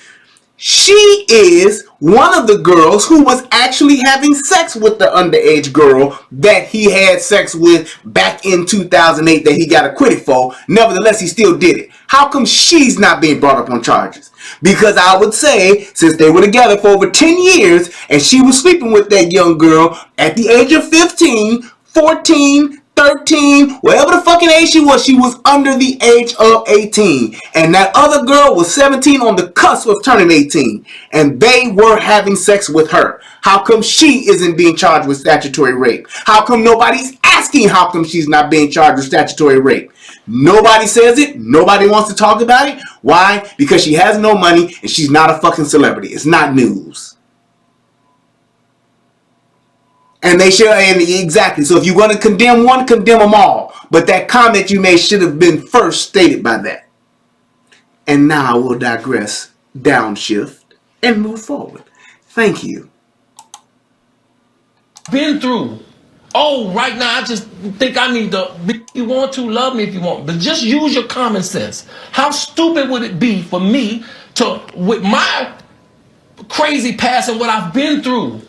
she is one of the girls who was actually having sex with the underage girl that he had sex with back in 2008 that he got acquitted for. Nevertheless, he still did it. How come she's not being brought up on charges? Because I would say, since they were together for over 10 years and she was sleeping with that young girl at the age of 15, 14, 13, whatever the fucking age she was under the age of 18. And that other girl was 17 on the cusp of turning 18. And they were having sex with her. How come she isn't being charged with statutory rape? How come nobody's asking how come she's not being charged with statutory rape? Nobody says it. Nobody wants to talk about it. Why? Because she has no money and she's not a fucking celebrity. It's not news. And they should, and exactly. So if you're going to condemn one, condemn them all. But that comment you made should have been first stated by that. And now we'll digress, downshift, and move forward. Thank you. Been through. Oh, right now I just think I need to. If you want to, love me if you want, but just use your common sense. How stupid would it be for me to, with my crazy past and what I've been through?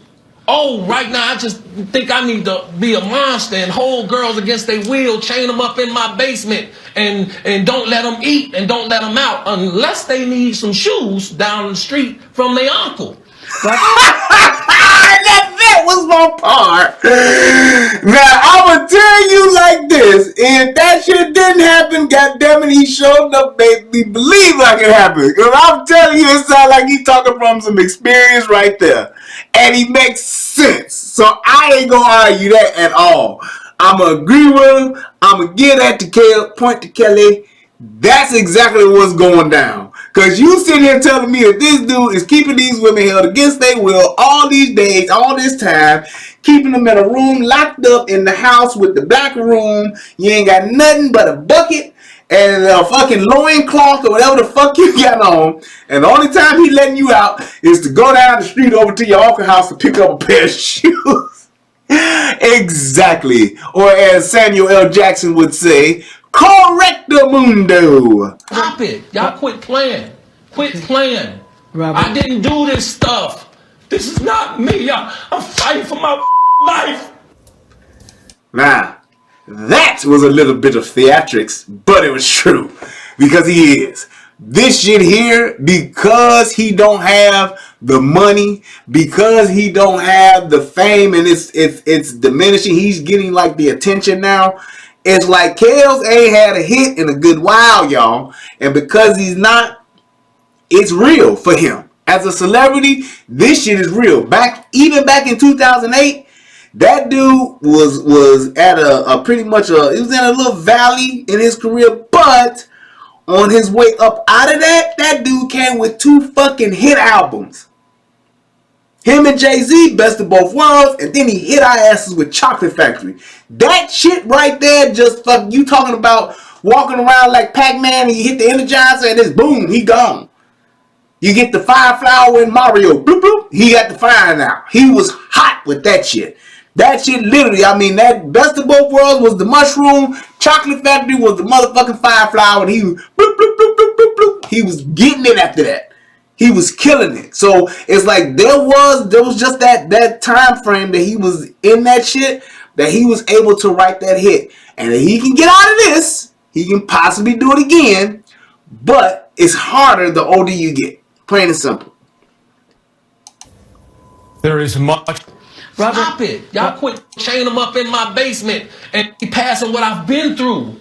Oh, right now I just think I need to be a monster and hold girls against their will, chain them up in my basement, and don't let them eat and don't let them out unless they need some shoes down the street from their uncle. That was my part. Now I'm gonna tell you like this: if that shit didn't happen, goddammit, he showed up, made me believe like it happened. Cause I'm telling you, it sounds like he's talking from some experience right there, and he makes sense. So I ain't gonna argue that at all. I'm going to agree with him. I'm going to give that to Gayle, point to Kelly. That's exactly what's going down. Because you sitting here telling me that this dude is keeping these women held against their will all these days, all this time, keeping them in a room locked up in the house with the back room. You ain't got nothing but a bucket and a fucking loincloth or whatever the fuck you got on. And the only time he letting you out is to go down the street over to your uncle house to pick up a pair of shoes. Exactly. Or as Samuel L. Jackson would say, correcto mundo. Stop it. Y'all quit playing. Quit playing. Robert. I didn't do this stuff. This is not me. I'm fighting for my life. Now, that was a little bit of theatrics, but it was true. Because he is. This shit here, because he don't have the money, because he don't have the fame, and it's diminishing. He's getting like the attention now. It's like Kels ain't had a hit in a good while, y'all. And because he's not, it's real for him. As a celebrity, this shit is real. Even back in 2008, that dude was at a pretty much he was in a little valley in his career, but on his way up out of that dude came with 2 fucking hit albums. Him and Jay-Z, Best of Both Worlds, and then he hit our asses with Chocolate Factory. That shit right there, just fuck, you talking about walking around like Pac-Man and you hit the Energizer and it's boom, he gone. You get the fire flower in Mario, bloop bloop, he got the fire now. He was hot with that shit. That shit literally, I mean, that Best of Both Worlds was the mushroom, Chocolate Factory was the motherfucking fire flower, and he was bloop bloop bloop bloop bloop bloop. He was getting it after that. He was killing it. So it's like there was just that time frame that he was in that shit, that he was able to write that hit. And if he can get out of this, he can possibly do it again. But it's harder the older you get. Plain and simple. There is much. Robert, Stop it. Y'all quit chaining them up in my basement and passing what I've been through.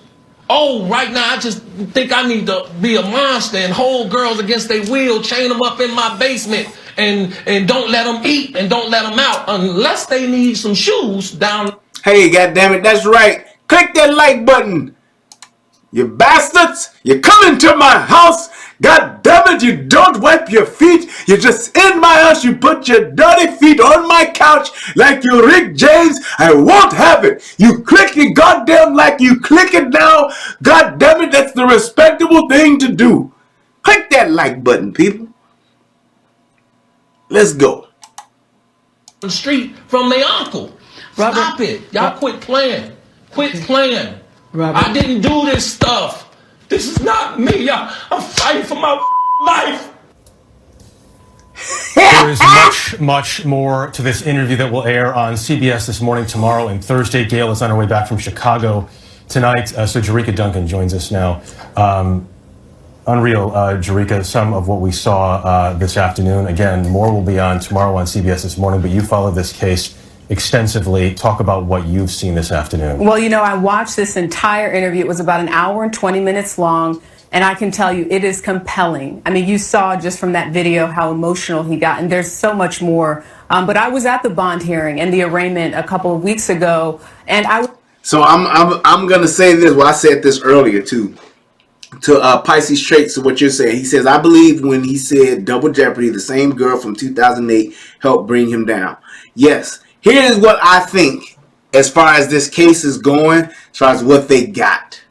Oh, right now I just think I need to be a monster and hold girls against their will, chain them up in my basement and don't let them eat and don't let them out unless they need some shoes down. Hey, goddammit, that's right. Click that like button. You bastards, you come into my house. God damn it, you don't wipe your feet. You're just in my house. You put your dirty feet on my couch like you Rick James. I won't have it. You click it goddamn like you click it now. God damn it, that's the respectable thing to do. Click that like button, people. Let's go. The street from their uncle. Robert, Stop it. Y'all quit playing. Quit playing. Robert. I didn't do this stuff. This is not me. I'm fighting for my life. There is much more to this interview that will air on CBS this morning, tomorrow, and Thursday. Gayle is on her way back from Chicago tonight. So Jerika Duncan joins us now. Unreal, Jerika, some of what we saw this afternoon. Again, more will be on tomorrow on CBS this morning, but you followed this case extensively. Talk about what you've seen this afternoon. Well, you know, I watched this entire interview. It was about an hour and 20 minutes long, and I can tell you it is compelling. I mean, you saw just from that video how emotional he got, and there's so much more. But I was at the bond hearing and the arraignment a couple of weeks ago, and So I'm gonna say this. Well, I said this earlier too. To Pisces traits of what you're saying. He says, I believe when he said double jeopardy, the same girl from 2008 helped bring him down. Yes. Here's what I think as far as this case is going, as far as what they got.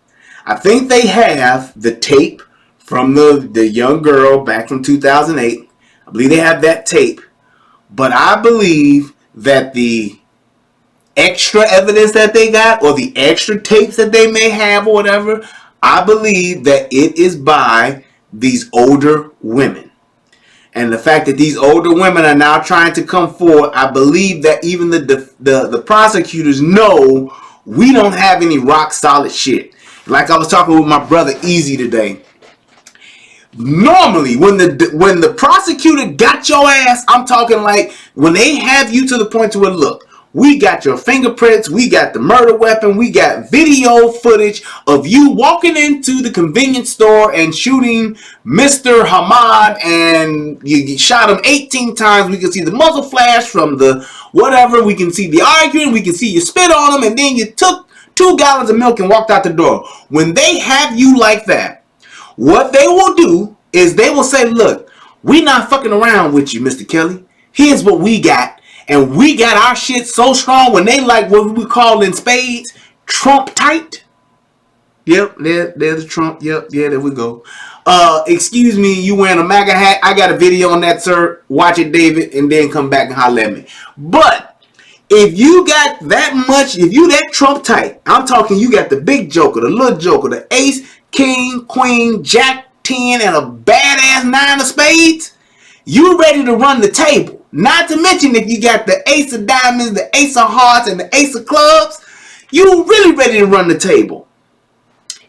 I think they have the tape from the young girl back from 2008. I believe they have that tape. But I believe that the extra evidence that they got, or the extra tapes that they may have or whatever, I believe that it is by these older women. And the fact that these older women are now trying to come forward, I believe that even the prosecutors know we don't have any rock solid shit. Like I was talking with my brother Easy today. Normally, when the prosecutor got your ass, I'm talking like when they have you to the point to where, look, We got your fingerprints. We got the murder weapon. We got video footage of you walking into the convenience store and shooting Mr. Hamad, and you shot him 18 times. We can see the muzzle flash from the whatever. We can see the arguing. We can see you spit on him, and then you took 2 gallons of milk and walked out the door. When they have you like that, what they will do is they will say, look, we not fucking around with you, Mr. Kelly. Here's what we got. And we got our shit so strong when they like what we call in spades, Trump tight. Yep, there's Trump. Yep, yeah, there we go. Excuse me, you wearing a MAGA hat? I got a video on that, sir. Watch it, David, and then come back and holler at me. But if you got that much, if you that Trump tight, I'm talking you got the big joker, the little joker, the ace, king, queen, jack 10, and a badass 9 of spades, you ready to run the table. Not to mention if you got the ace of diamonds, the ace of hearts, and the ace of clubs, you really ready to run the table.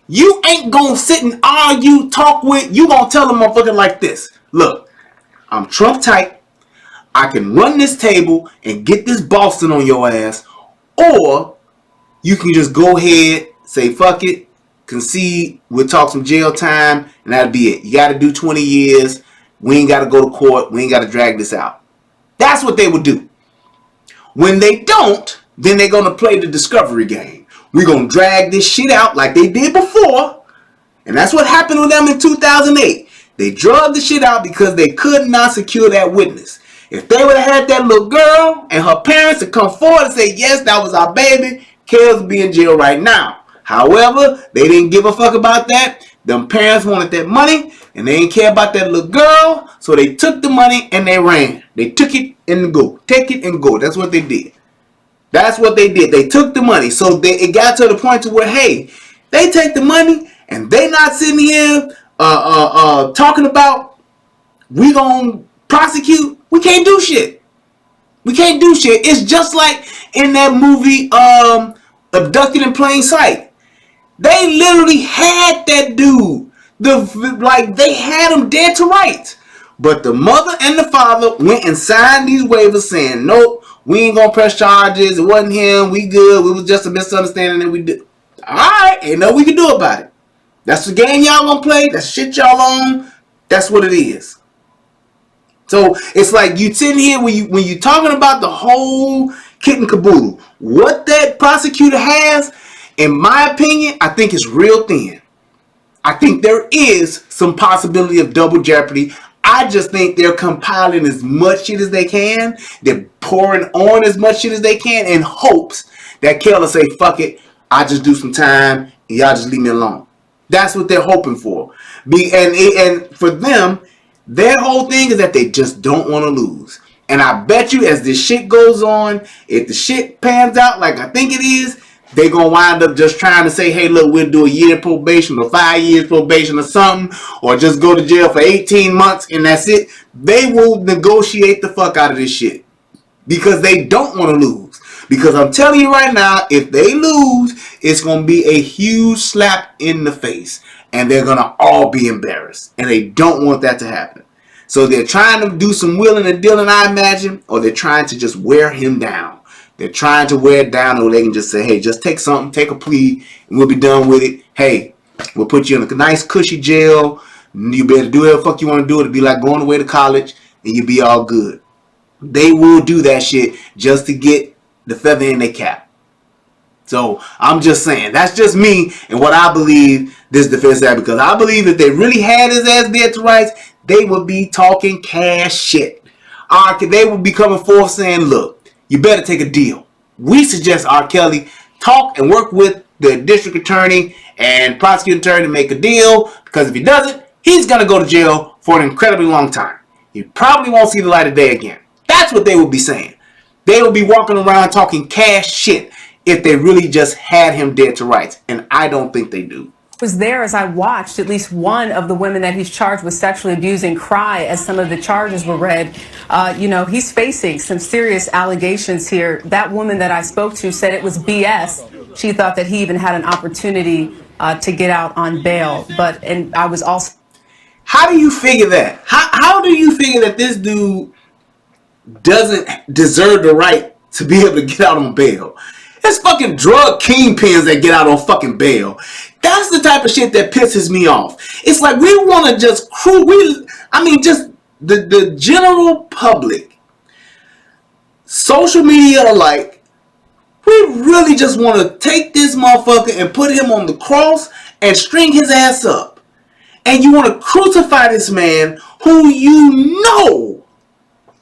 You ain't gonna sit and argue, talk with, you gonna tell them motherfucker like this. Look, I'm Trump tight. I can run this table and get this Boston on your ass. Or you can just go ahead, say fuck it, concede, we'll talk some jail time, and that'll be it. You gotta do 20 years. We ain't gotta go to court. We ain't gotta drag this out. That's what they would do. When they don't, then they're going to play the discovery game. We're going to drag this shit out like they did before. And that's what happened with them in 2008. They drugged the shit out because they could not secure that witness. If they would have had that little girl and her parents to come forward and say, yes, that was our baby, Kayle's be in jail right now. However, they didn't give a fuck about that. Them parents wanted that money, and they didn't care about that little girl, so they took the money and they ran. They took it and go. Take it and go. That's what they did. That's what they did. They took the money. So it got to the point to where, hey, they take the money and they not sitting here talking about we gonna prosecute. We can't do shit. We can't do shit. It's just like in that movie Abducted in Plain Sight. They literally had that dude. They had him dead to rights. But the mother and the father went and signed these waivers saying, nope, we ain't gonna press charges. It wasn't him. We good. It was just a misunderstanding that we did. Alright, ain't nothing we can do about it. That's the game y'all gonna play. That's shit y'all on. That's what it is. So it's like you sitting here when you talking about the whole kit and caboodle. What that prosecutor has, in my opinion, I think is real thin. I think there is some possibility of double jeopardy. I just think they're compiling as much shit as they can. They're pouring on as much shit as they can in hopes that Gayle will say, fuck it, I'll just do some time and y'all just leave me alone. That's what they're hoping for. And for them, their whole thing is that they just don't want to lose. And I bet you as this shit goes on, if the shit pans out like I think it is, they're going to wind up just trying to say, hey, look, we'll do a year probation or 5 years probation or something, or just go to jail for 18 months and that's it. They will negotiate the fuck out of this shit because they don't want to lose. Because I'm telling you right now, if they lose, it's going to be a huge slap in the face. And they're going to all be embarrassed. And they don't want that to happen. So they're trying to do some wheeling and dealing, I imagine, or they're trying to just wear him down. They're trying to wear it down, or they can just say, hey, just take something, take a plea, and we'll be done with it. Hey, we'll put you in a nice, cushy jail. You better do whatever the fuck you want to do. It'll be like going away to college, and you'll be all good. They will do that shit just to get the feather in their cap. So I'm just saying, that's just me and what I believe this defense had, because I believe if they really had his ass dead to rights, they would be talking cash shit. They would be coming forth saying, look, you better take a deal. We suggest R. Kelly talk and work with the district attorney and prosecuting attorney to make a deal, because if he doesn't, he's going to go to jail for an incredibly long time. He probably won't see the light of day again. That's what they would be saying. They would be walking around talking cash shit if they really just had him dead to rights. And I don't think they do. Was there as I watched at least one of the women that he's charged with sexually abusing cry as some of the charges were read. He's facing some serious allegations here. That woman that I spoke to said it was BS. She thought that he even had an opportunity to get out on bail. And I was also... How do you figure that? How do you figure that this dude doesn't deserve the right to be able to get out on bail. It's fucking drug kingpins that get out on fucking bail. That's the type of shit that pisses me off. It's like we want to just just the general public, social media alike, we really just want to take this motherfucker and put him on the cross and string his ass up. And you want to crucify this man who you know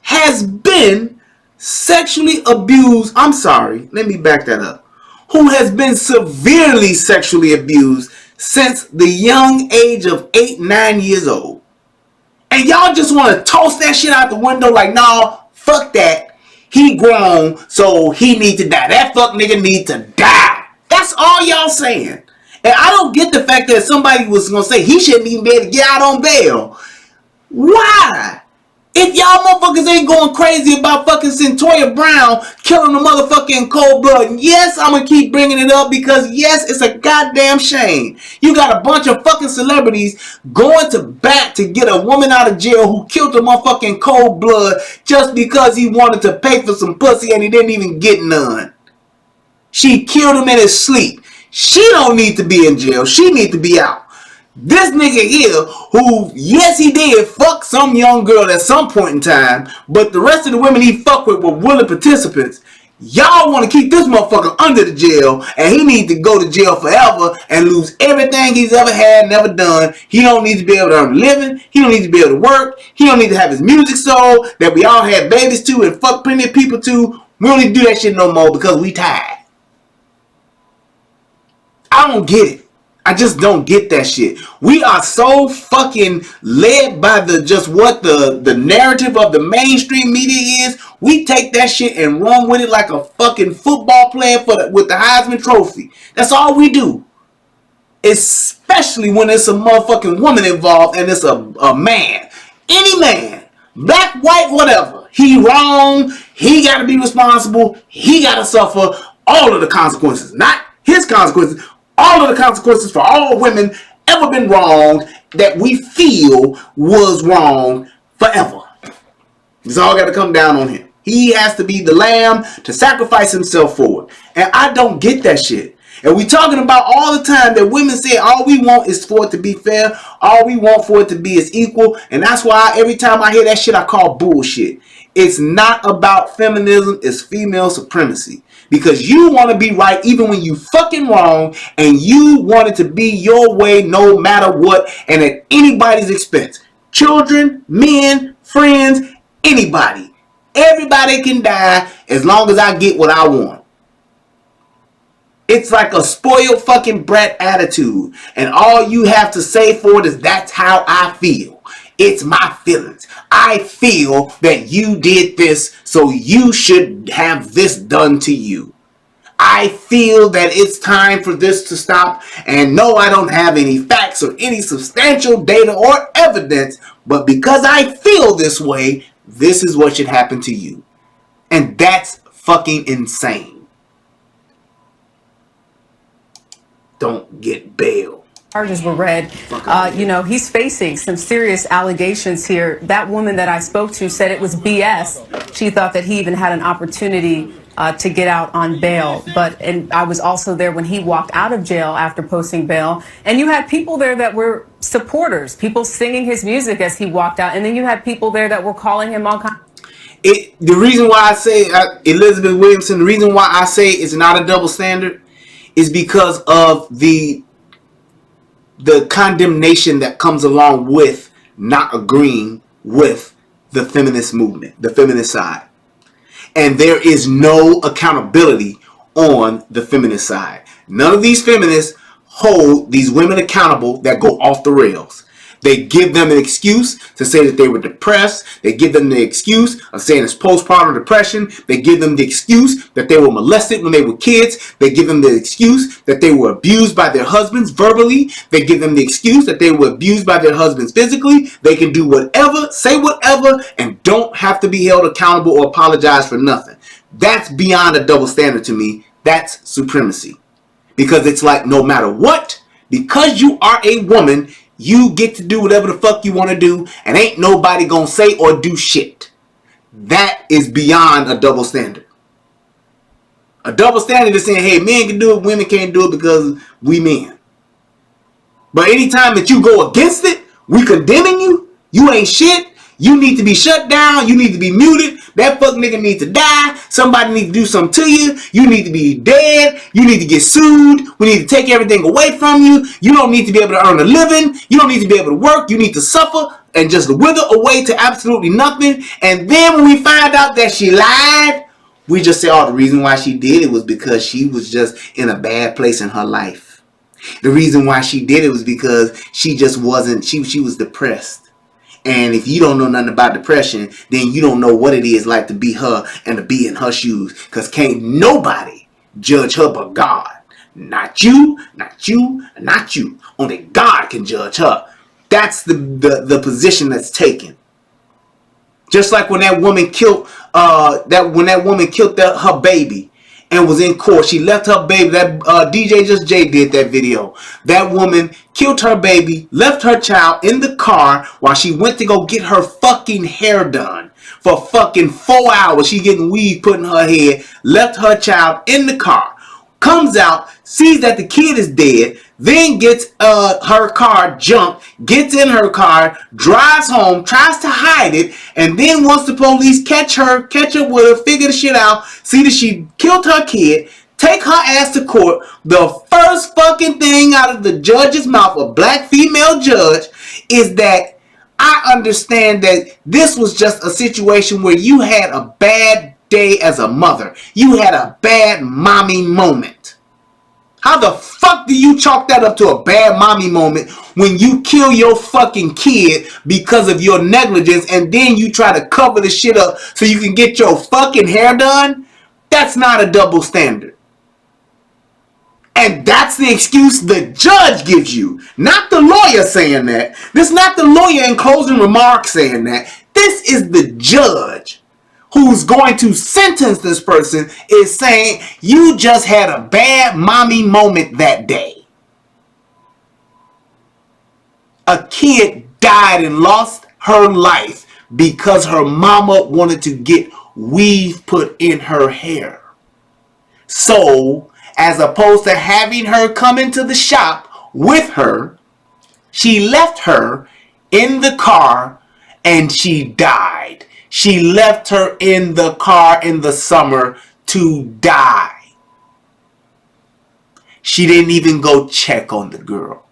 has been sexually abused. I'm sorry, let me back that up. Who has been severely sexually abused since the young age of 8, 9 years old. And y'all just want to toss that shit out the window like, nah, fuck that. He grown, so he need to die. That fuck nigga need to die. That's all y'all saying. And I don't get the fact that somebody was going to say he shouldn't even be able to get out on bail. Why? If y'all motherfuckers ain't going crazy about fucking Centoya Brown killing the motherfucking cold blood, yes, I'm going to keep bringing it up because, yes, it's a goddamn shame. You got a bunch of fucking celebrities going to bat to get a woman out of jail who killed a motherfucking cold blood just because he wanted to pay for some pussy and he didn't even get none. She killed him in his sleep. She don't need to be in jail. She need to be out. This nigga here, who, yes, he did fuck some young girl at some point in time, but the rest of the women he fucked with were willing participants. Y'all want to keep this motherfucker under the jail, and he need to go to jail forever and lose everything he's ever had, never done. He don't need to be able to earn a living. He don't need to be able to work. He don't need to have his music sold that we all had babies to and fuck plenty of people to. We don't need to do that shit no more because we tired. I don't get it. I just don't get that shit. We are so fucking led by the narrative of the mainstream media is. We take that shit and run with it like a fucking football player with the Heisman Trophy. That's all we do. Especially when it's a motherfucking woman involved and it's a man. Any man. Black, white, whatever. He wrong. He got to be responsible. He got to suffer all of the consequences. Not his consequences. All of the consequences for all women ever been wronged that we feel was wrong forever. It's all got to come down on him. He has to be the lamb to sacrifice himself for it. And I don't get that shit. And we talking about all the time that women say all we want is for it to be fair. All we want for it to be is equal. And that's why every time I hear that shit, I call bullshit. It's not about feminism. It's female supremacy. Because you want to be right even when you fucking wrong, and you want it to be your way no matter what and at anybody's expense. Children, men, friends, anybody. Everybody can die as long as I get what I want. It's like a spoiled fucking brat attitude. And all you have to say for it is that's how I feel. It's my feelings. I feel that you did this, so you should have this done to you. I feel that it's time for this to stop. And no, I don't have any facts or any substantial data or evidence. But because I feel this way, this is what should happen to you. And that's fucking insane. Don't get bail. Charges were read. He's facing some serious allegations here. That woman that I spoke to said it was BS. She thought that he even had an opportunity to get out on bail. And I was also there when he walked out of jail after posting bail. And you had people there that were supporters, people singing his music as he walked out. And then you had people there that were calling him all kinds. The reason why I say, Elizabeth Williamson, the reason why I say it's not a double standard is because of the condemnation that comes along with not agreeing with the feminist movement, the feminist side. And there is no accountability on the feminist side. None of these feminists hold these women accountable that go off the rails. They give them an excuse to say that they were depressed. They give them the excuse of saying it's postpartum depression. They give them the excuse that they were molested when they were kids. They give them the excuse that they were abused by their husbands verbally. They give them the excuse that they were abused by their husbands physically. They can do whatever, say whatever, and don't have to be held accountable or apologize for nothing. That's beyond a double standard to me. That's supremacy. Because it's like no matter what, because you are a woman, you get to do whatever the fuck you want to do, and ain't nobody gonna say or do shit. That is beyond a double standard. A double standard is saying, hey, men can do it, women can't do it because we men. But anytime that you go against it, we condemning you. You ain't shit. You need to be shut down. You need to be muted. That fuck nigga needs to die. Somebody needs to do something to you. You need to be dead. You need to get sued. We need to take everything away from you. You don't need to be able to earn a living. You don't need to be able to work. You need to suffer and just wither away to absolutely nothing. And then when we find out that she lied, we just say, oh, the reason why she did it was because she was just in a bad place in her life. The reason why she did it was because she just wasn't, she was depressed. And if you don't know nothing about depression, then you don't know what it is like to be her and to be in her shoes. Because can't nobody judge her but God. Not you, not you, not you. Only God can judge her. That's the position that's taken. Just like when that woman killed her baby and was in court. She left her baby. That DJ Just Jay did that video. That woman killed her baby, left her child in the car while she went to go get her fucking hair done. For fucking 4 hours, she getting weave put in her head, left her child in the car. Comes out, sees that the kid is dead, then gets her car jumped, gets in her car, drives home, tries to hide it, and then once the police catch up with her, figure the shit out, see that she killed her kid, take her ass to court, the first fucking thing out of the judge's mouth, a black female judge, is that I understand that this was just a situation where you had a bad day as a mother. You had a bad mommy moment. How the fuck do you chalk that up to a bad mommy moment when you kill your fucking kid because of your negligence and then you try to cover the shit up so you can get your fucking hair done? That's not a double standard. And that's the excuse the judge gives you. Not the lawyer saying that. This is not the lawyer in closing remarks saying that. This is the judge who's going to sentence this person is saying you just had a bad mommy moment that day. A kid died and lost her life because her mama wanted to get weave put in her hair. So, as opposed to having her come into the shop with her, she left her in the car and she died. She left her in the car in the summer to die. She didn't even go check on the girl.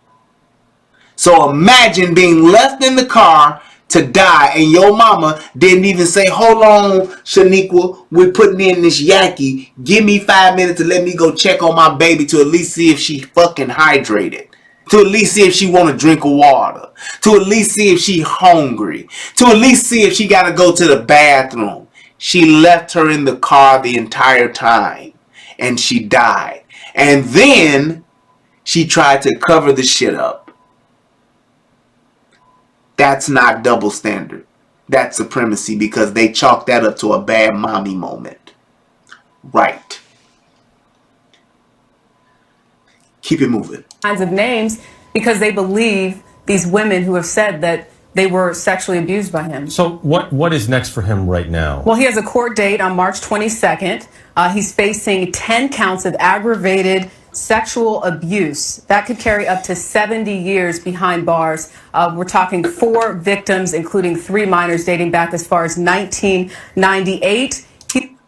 So imagine being left in the car to die and your mama didn't even say, hold on, Shaniqua, we're putting in this yaki. Give me 5 minutes to let me go check on my baby to at least see if she fucking hydrated. To at least see if she want to drink water. To at least see if she hungry. To at least see if she got to go to the bathroom. She left her in the car the entire time. And she died. And then she tried to cover the shit up. That's not double standard. That's supremacy because they chalk that up to a bad mommy moment. Right. Keep it moving. Kinds of names because they believe these women who have said that they were sexually abused by him. So what is next for him right now? Well, he has a court date on March 22nd. He's facing 10 counts of aggravated sexual abuse. That could carry up to 70 years behind bars. We're talking 4 victims, including 3 minors dating back as far as 1998.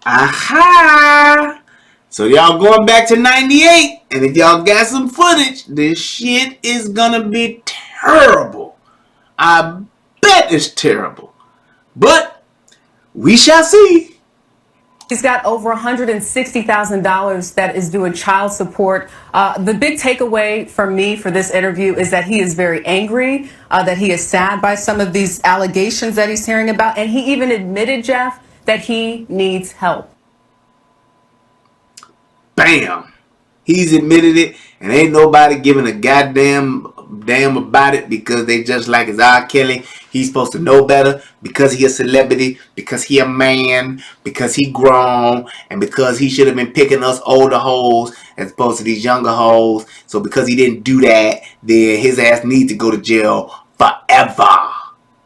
Aha! So y'all going back to 98, and if y'all got some footage, this shit is gonna be terrible. I bet it's terrible. But we shall see. He's got over $160,000 that is due in child support. The big takeaway for me for this interview is that he is very angry, that he is sad by some of these allegations that he's hearing about, and he even admitted, Jeff, that he needs help. Bam! He's admitted it, and ain't nobody giving a goddamn damn about it because they just like his R. Kelly. He's supposed to know better because he a celebrity, because he a man, because he grown, and because he should have been picking us older hoes as opposed to these younger hoes. So because he didn't do that, then his ass needs to go to jail forever.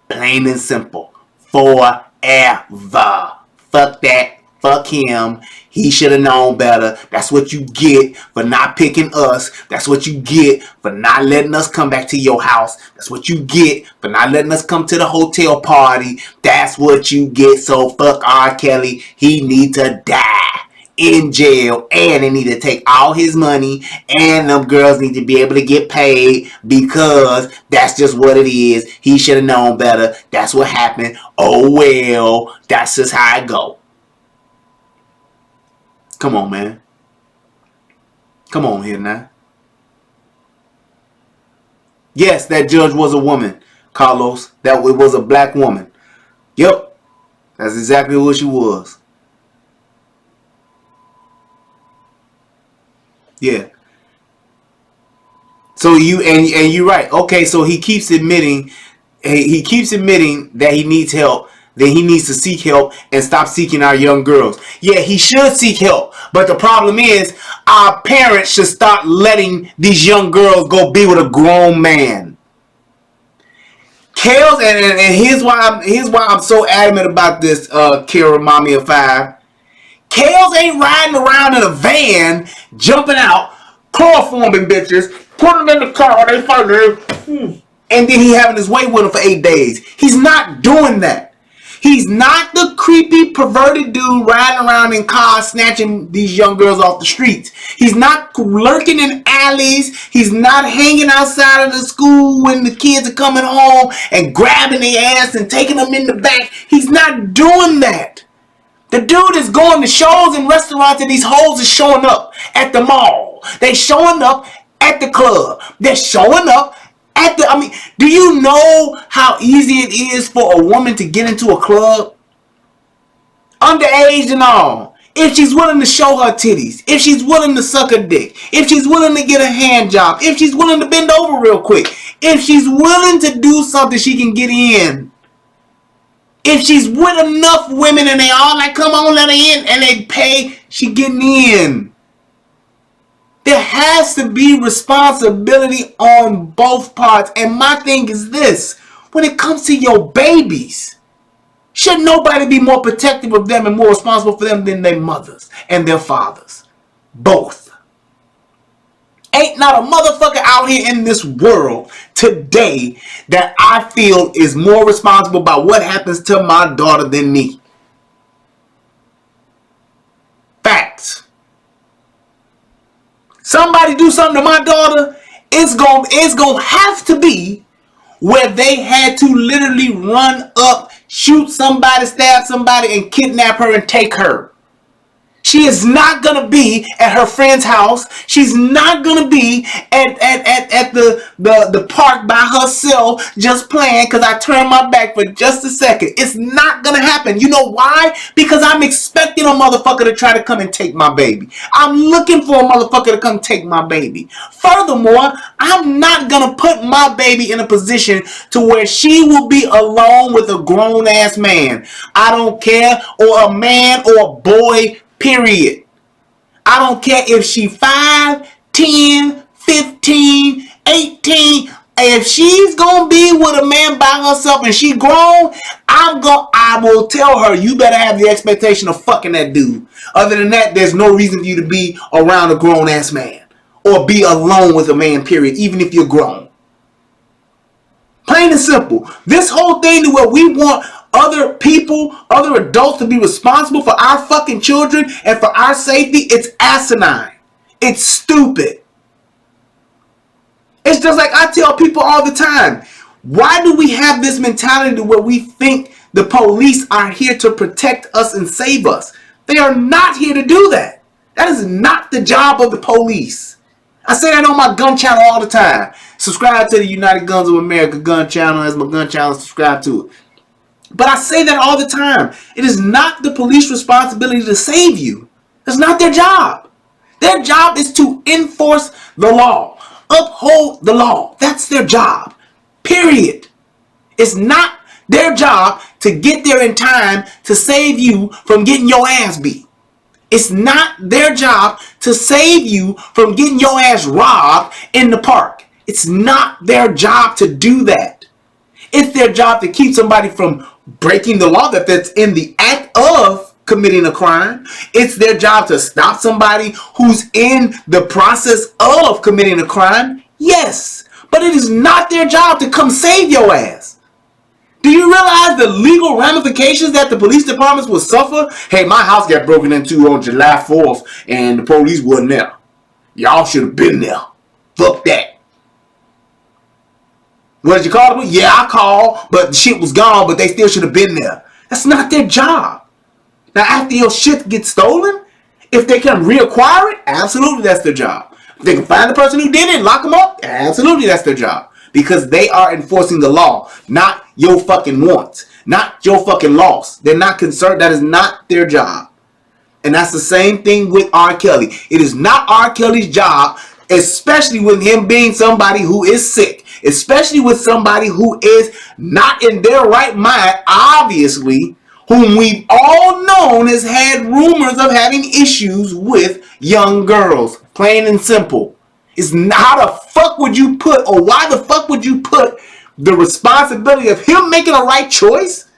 Plain and simple. Forever. Fuck that. Fuck him. He should have known better. That's what you get for not picking us. That's what you get for not letting us come back to your house. That's what you get for not letting us come to the hotel party. That's what you get. So fuck R. Kelly. He need to die in jail, and they need to take all his money, and them girls need to be able to get paid, because that's just what it is. He should have known better. That's what happened. Oh well, that's just how it go. Come on, man. Come on here now. Yes, that judge was a woman, Carlos. That it was a black woman. Yep, that's exactly what she was. Yeah. So you're right. Okay, so he keeps admitting that he needs help, that he needs to seek help and stop seeking our young girls. Yeah, he should seek help. But the problem is, our parents should start letting these young girls go be with a grown man. Kale's and here's why I'm so adamant about this, Kara, Mommy of Five. Kales ain't riding around in a van, jumping out, chloroforming bitches, putting them in the car, they fucking, and then he having his way with them for 8 days. He's not doing that. He's not the creepy, perverted dude riding around in cars, snatching these young girls off the streets. He's not lurking in alleys. He's not hanging outside of the school when the kids are coming home and grabbing their ass and taking them in the back. He's not doing that. The dude is going to shows and restaurants, and these hoes are showing up at the mall. They showing up at the club. They're showing up at the, do you know how easy it is for a woman to get into a club? Underage and all. If she's willing to show her titties. If she's willing to suck a dick. If she's willing to get a hand job. If she's willing to bend over real quick. If she's willing to do something, she can get in. If she's with enough women and they all like, come on, let her in, and they pay, she getting in. There has to be responsibility on both parts. And my thing is this, when it comes to your babies, should nobody be more protective of them and more responsible for them than their mothers and their fathers? Both. Ain't not a motherfucker out here in this world today that I feel is more responsible about what happens to my daughter than me. Facts. Somebody do something to my daughter, it's gonna have to be where they had to literally run up, shoot somebody, stab somebody, and kidnap her and take her. She is not going to be at her friend's house. She's not going to be at the park by herself just playing because I turned my back for just a second. It's not going to happen. You know why? Because I'm expecting a motherfucker to try to come and take my baby. I'm looking for a motherfucker to come take my baby. Furthermore, I'm not going to put my baby in a position to where she will be alone with a grown-ass man. I don't care, or a man or a boy, period. I don't care if she 5, 10, 15, 18. If she's gonna be with a man by herself and she grown, I will tell her, you better have the expectation of fucking that dude. Other than that, there's no reason for you to be around a grown ass man or be alone with a man, period, even if you're grown. Plain and simple. This whole thing to where we want other people, other adults to be responsible for our fucking children and for our safety, it's asinine. It's stupid. It's just like I tell people all the time, why do we have this mentality where we think the police are here to protect us and save us? They are not here to do that. That is not the job of the police. I say that on my gun channel all the time. Subscribe to the United Guns of America gun channel. That's my gun channel. Subscribe to it. But I say that all the time. It is not the police responsibility to save you. It's not their job. Their job is to enforce the law. Uphold the law. That's their job. Period. It's not their job to get there in time to save you from getting your ass beat. It's not their job to save you from getting your ass robbed in the park. It's not their job to do that. It's their job to keep somebody from breaking the law that's in the act of committing a crime. It's their job to stop somebody who's in the process of committing a crime. Yes. But it is not their job to come save your ass. Do you realize the legal ramifications that the police departments will suffer? Hey, my house got broken into on July 4th and the police wasn't there. Y'all should have been there. Fuck that. What did you call them? Yeah, I called, but the shit was gone, but they still should have been there. That's not their job. Now, after your shit gets stolen, if they can reacquire it, absolutely that's their job. If they can find the person who did it and lock them up, absolutely that's their job. Because they are enforcing the law, not your fucking wants, not your fucking loss. They're not concerned. That is not their job. And that's the same thing with R. Kelly. It is not R. Kelly's job, especially with him being somebody who is sick, especially with somebody who is not in their right mind, obviously, whom we've all known has had rumors of having issues with young girls. Plain and simple. It's not, how the fuck would you put, or why the fuck would you put the responsibility of him making a right choice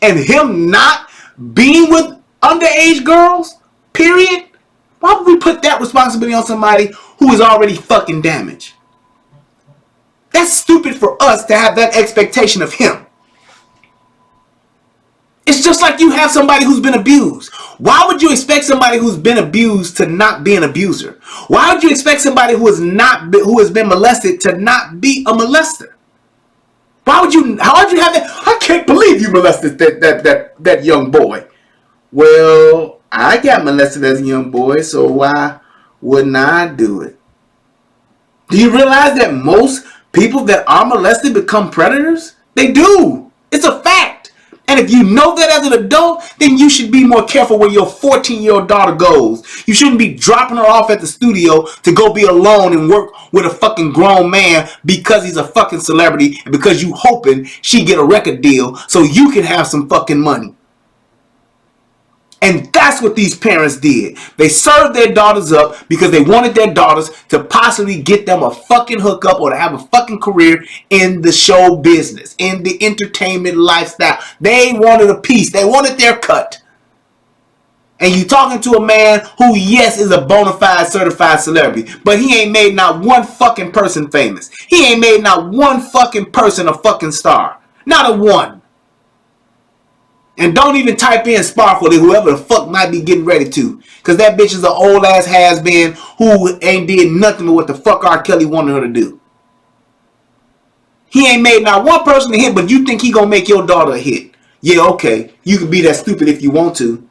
and him not being with underage girls, period? Why would we put that responsibility on somebody who is already fucking damaged? That's stupid for us to have that expectation of him. It's just like you have somebody who's been abused. Why would you expect somebody who's been abused to not be an abuser? Why would you expect somebody who has been molested to not be a molester? How would you have that? I can't believe you molested that young boy. Well, I got molested as a young boy, so why wouldn't I do it? Do you realize that most people that are molested become predators? They do. It's a fact. And if you know that as an adult, then you should be more careful where your 14-year-old daughter goes. You shouldn't be dropping her off at the studio to go be alone and work with a fucking grown man because he's a fucking celebrity and because you hoping she get a record deal so you can have some fucking money. And that's what these parents did. They served their daughters up because they wanted their daughters to possibly get them a fucking hookup or to have a fucking career in the show business, in the entertainment lifestyle. They wanted a piece. They wanted their cut. And you talking to a man who, yes, is a bona fide certified celebrity, but he ain't made not one fucking person famous. He ain't made not one fucking person a fucking star. Not a one. And don't even type in Sparkle to whoever the fuck might be getting ready to. Because that bitch is an old ass has-been who ain't did nothing but what the fuck R. Kelly wanted her to do. He ain't made not one person a hit, but you think he gonna make your daughter a hit. Yeah, okay. You can be that stupid if you want to.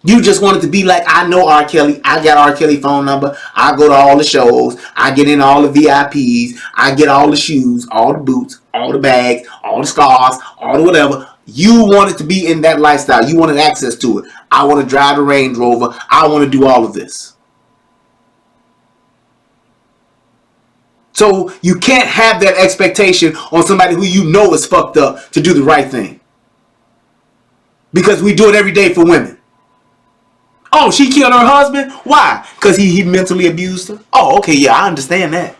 You just wanted to be like, I know R. Kelly. I got R. Kelly phone number. I go to all the shows. I get in all the VIPs. I get all the shoes, all the boots, all the bags, all the scarves, all the whatever. You wanted to be in that lifestyle. You wanted access to it. I want to drive the Range Rover. I want to do all of this. So you can't have that expectation on somebody who you know is fucked up to do the right thing. Because we do it every day for women. Oh, she killed her husband? Why? Because he mentally abused her? Oh, okay, yeah, I understand that.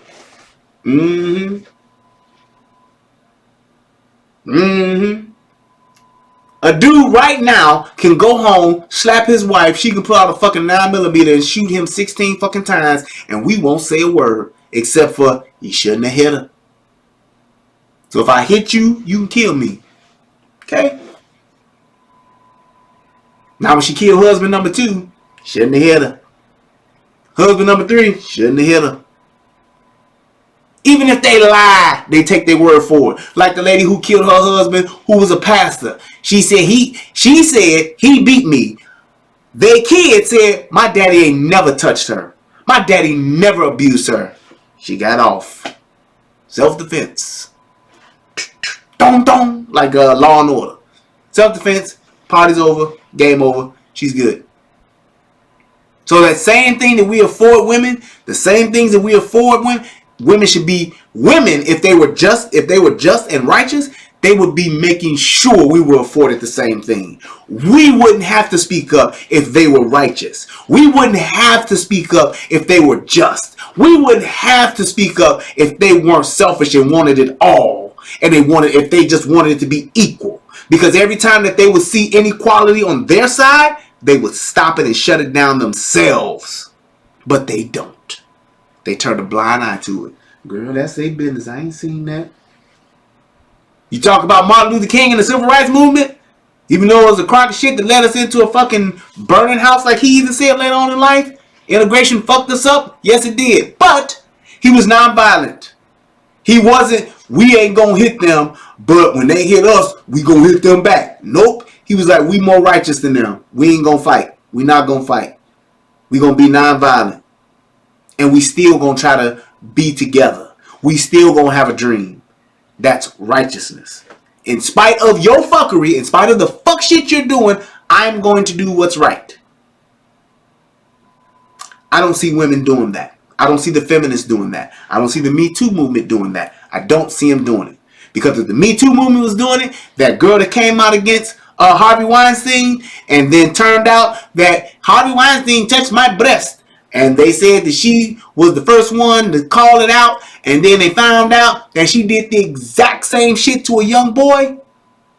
A dude right now can go home, slap his wife, she can pull out a fucking 9mm and shoot him 16 fucking times, and we won't say a word, except for, he shouldn't have hit her. So if I hit you, you can kill me. Okay? Now when she killed husband number 2, shouldn't have hit her. Husband number 3, shouldn't have hit her. Even if they lie, they take their word for it. Like the lady who killed her husband, who was a pastor. She said he beat me. Their kid said, my daddy ain't never touched her. My daddy never abused her. She got off. Self-defense. Dong dong, like Law and Order. Self-defense. Party's over. Game over. She's good. So that same thing that we afford women, the same things that we afford women should be women. If they were just and righteous, they would be making sure we were afforded the same thing. We wouldn't have to speak up if they were righteous. We wouldn't have to speak up if they were just. We wouldn't have to speak up if they weren't selfish and wanted it all. And if they just wanted it to be equal. Because every time that they would see inequality on their side, they would stop it and shut it down themselves. But they don't. They turn a blind eye to it. Girl, that's their business. I ain't seen that. You talk about Martin Luther King and the Civil Rights Movement, even though it was a crock of shit that led us into a fucking burning house like he even said later on in life. Integration fucked us up. Yes, it did. But he was nonviolent. He wasn't, we ain't gonna hit them, but when they hit us, we gonna hit them back. Nope. He was like, we more righteous than them. We ain't gonna fight. We not gonna fight. We gonna be nonviolent. And we still gonna try to be together. We still gonna have a dream. That's righteousness. In spite of your fuckery, in spite of the fuck shit you're doing, I'm going to do what's right. I don't see women doing that. I don't see the feminists doing that. I don't see the Me Too movement doing that. I don't see them doing it. Because if the Me Too movement was doing it, that girl that came out against Harvey Weinstein and then turned out that Harvey Weinstein touched my breast. And they said that she was the first one to call it out. And then they found out that she did the exact same shit to a young boy.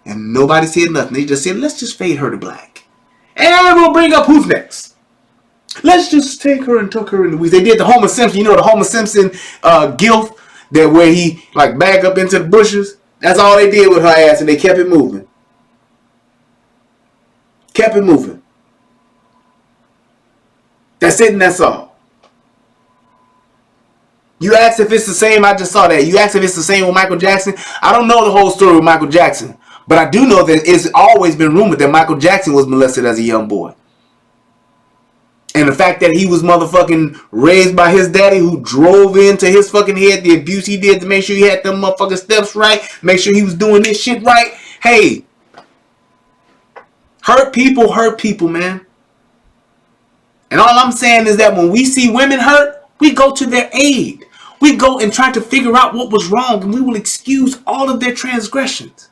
And nobody said nothing. They just said, let's just fade her to black. And we'll bring up who's next. Let's just take her and tuck her in the weeds. They did the Homer Simpson, you know, the Homer Simpson gif that where he like back up into the bushes. That's all they did with her ass, and they kept it moving. Kept it moving. That's it, and that's all. You asked if it's the same. I just saw that. You asked if it's the same with Michael Jackson. I don't know the whole story with Michael Jackson, but I do know that it's always been rumored that Michael Jackson was molested as a young boy. And the fact that he was motherfucking raised by his daddy who drove into his fucking head the abuse he did to make sure he had them motherfucking steps right, make sure he was doing this shit right. Hey, hurt people, man. And all I'm saying is that when we see women hurt, we go to their aid. We go and try to figure out what was wrong, and we will excuse all of their transgressions.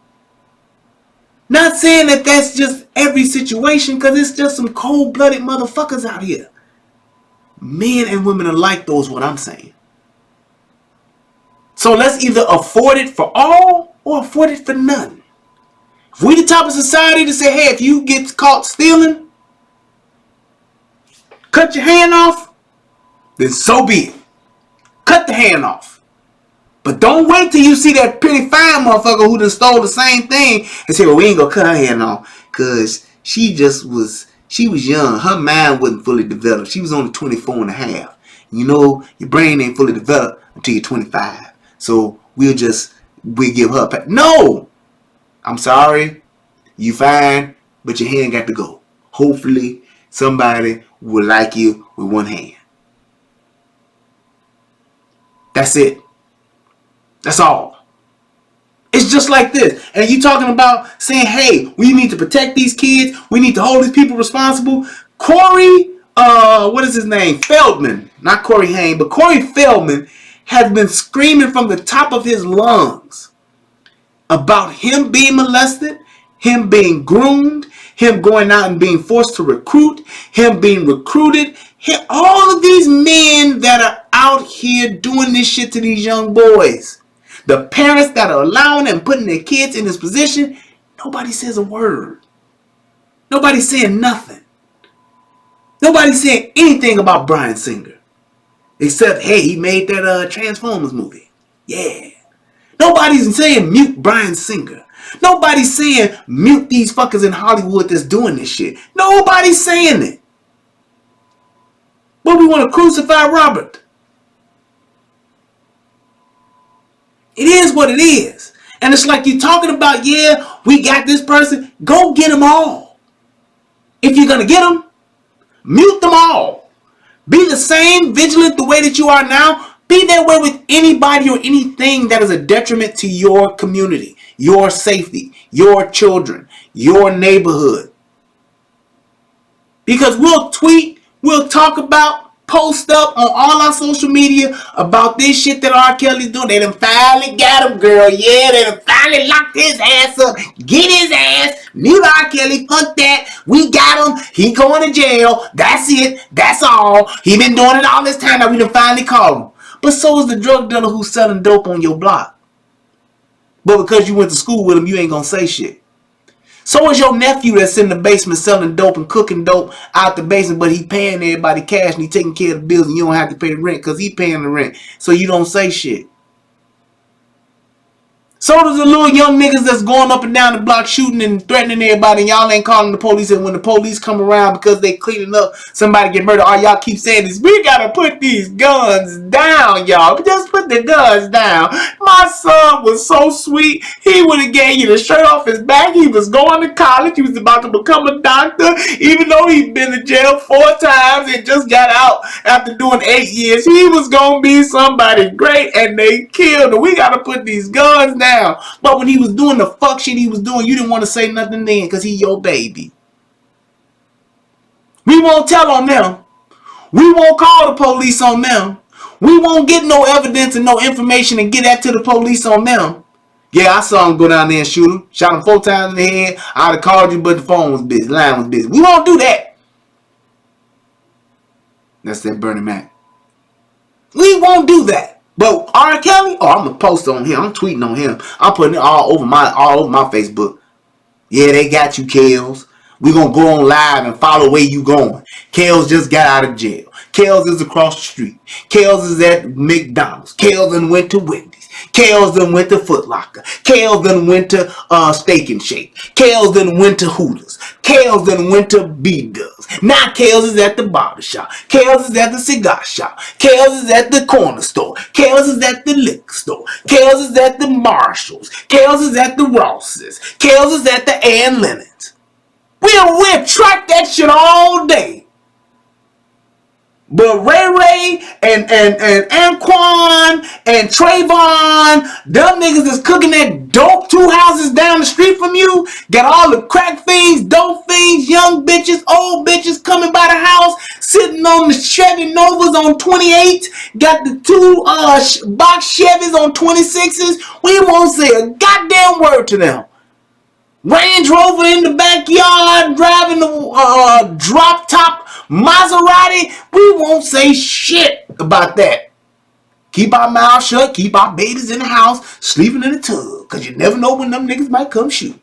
Not saying that that's just every situation, because it's just some cold-blooded motherfuckers out here. Men and women alike, those what I'm saying. So let's either afford it for all or afford it for none. If we the type of society to say, hey, if you get caught stealing, cut your hand off, then so be it. Cut the hand off. But don't wait till you see that pretty fine motherfucker who done stole the same thing and say, well, we ain't gonna cut her hand off because she was young. Her mind wasn't fully developed. She was only 24 and a half. You know, your brain ain't fully developed until you're 25. So we'll give her a No! I'm sorry. You fine, but your hand got to go. Hopefully somebody will like you with one hand. That's it. That's all. It's just like this. And you talking about saying, hey, we need to protect these kids. We need to hold these people responsible. Corey, what is his name? Feldman. Not Corey Haim, but Corey Feldman has been screaming from the top of his lungs about him being molested, him being groomed, him going out and being forced to recruit, him being recruited. All of these men that are out here doing this shit to these young boys. The parents that are allowing and putting their kids in this position, nobody says a word. Nobody's saying nothing. Nobody's saying anything about Bryan Singer. Except, hey, he made that Transformers movie. Yeah. Nobody's saying mute Bryan Singer. Nobody's saying mute these fuckers in Hollywood that's doing this shit. Nobody's saying it. But we want to crucify Robert. It is what it is. And it's like you're talking about, yeah, we got this person. Go get them all. If you're going to get them, mute them all. Be the same vigilant the way that you are now. Be that way with anybody or anything that is a detriment to your community, your safety, your children, your neighborhood. Because we'll tweet, we'll talk about, post up on all our social media about this shit that R. Kelly's doing. They done finally got him, girl. Yeah, they done finally locked his ass up. Get his ass. Mute R. Kelly. Fuck that. We got him. He going to jail. That's it. That's all. He been doing it all this time. Now we done finally called him. But so is the drug dealer who's selling dope on your block. But because you went to school with him, you ain't gonna say shit. So is your nephew that's in the basement selling dope and cooking dope out the basement, but he paying everybody cash and he taking care of the bills and you don't have to pay the rent because he paying the rent. So you don't say shit. So does the little young niggas that's going up and down the block shooting and threatening everybody and y'all ain't calling the police, and when the police come around because they cleaning up somebody get murdered, all y'all keep saying is, we gotta put these guns down, y'all. Just put the guns down. My son was so sweet. He would have gave you the shirt off his back. He was going to college. He was about to become a doctor, even though he'd been in jail 4 times and just got out after doing 8 years. He was gonna be somebody great and they killed him. We gotta put these guns down. But when he was doing the fuck shit he was doing, you didn't want to say nothing then because he your baby. We won't tell on them. We won't call the police on them. We won't get no evidence and no information and get that to the police on them. Yeah, I saw him go down there and shoot him. Shot him 4 times in the head. I'd have called you, but the phone was busy. Line was busy. We won't do that. That's that Bernie Mac. We won't do that. But R. Kelly, I'm gonna post on him. I'm tweeting on him. I'm putting it all over my Facebook. Yeah, they got you, Kels. We gonna go on live and follow where you going. Kels just got out of jail. Kels is across the street. Kels is at McDonald's. Kels done went to Wendy's. Kels done went to Foot Locker. Kels done went to Steak and Shake. Kels done went to Hooters. Kels done went to B-Dubs. Now Kels is at the barber shop. Kels is at the cigar shop. Kels is at the corner store. Kels is at the liquor store. Kels is at the Marshalls. Kels is at the Rosses. Kels is at the Ann Lennon's. We'll track that shit all day. But Ray and Anquan and Trayvon, them niggas that's cooking that dope 2 houses down the street from you, got all the crack fiends, dope fiends, young bitches, old bitches coming by the house, sitting on the Chevy Novas on 28, got the 2 box Chevys on 26s. We won't say a goddamn word to them. Range Rover in the backyard, driving the drop top Maserati. We won't say shit about that. Keep our mouth shut, keep our babies in the house, sleeping in the tub, because you never know when them niggas might come shoot.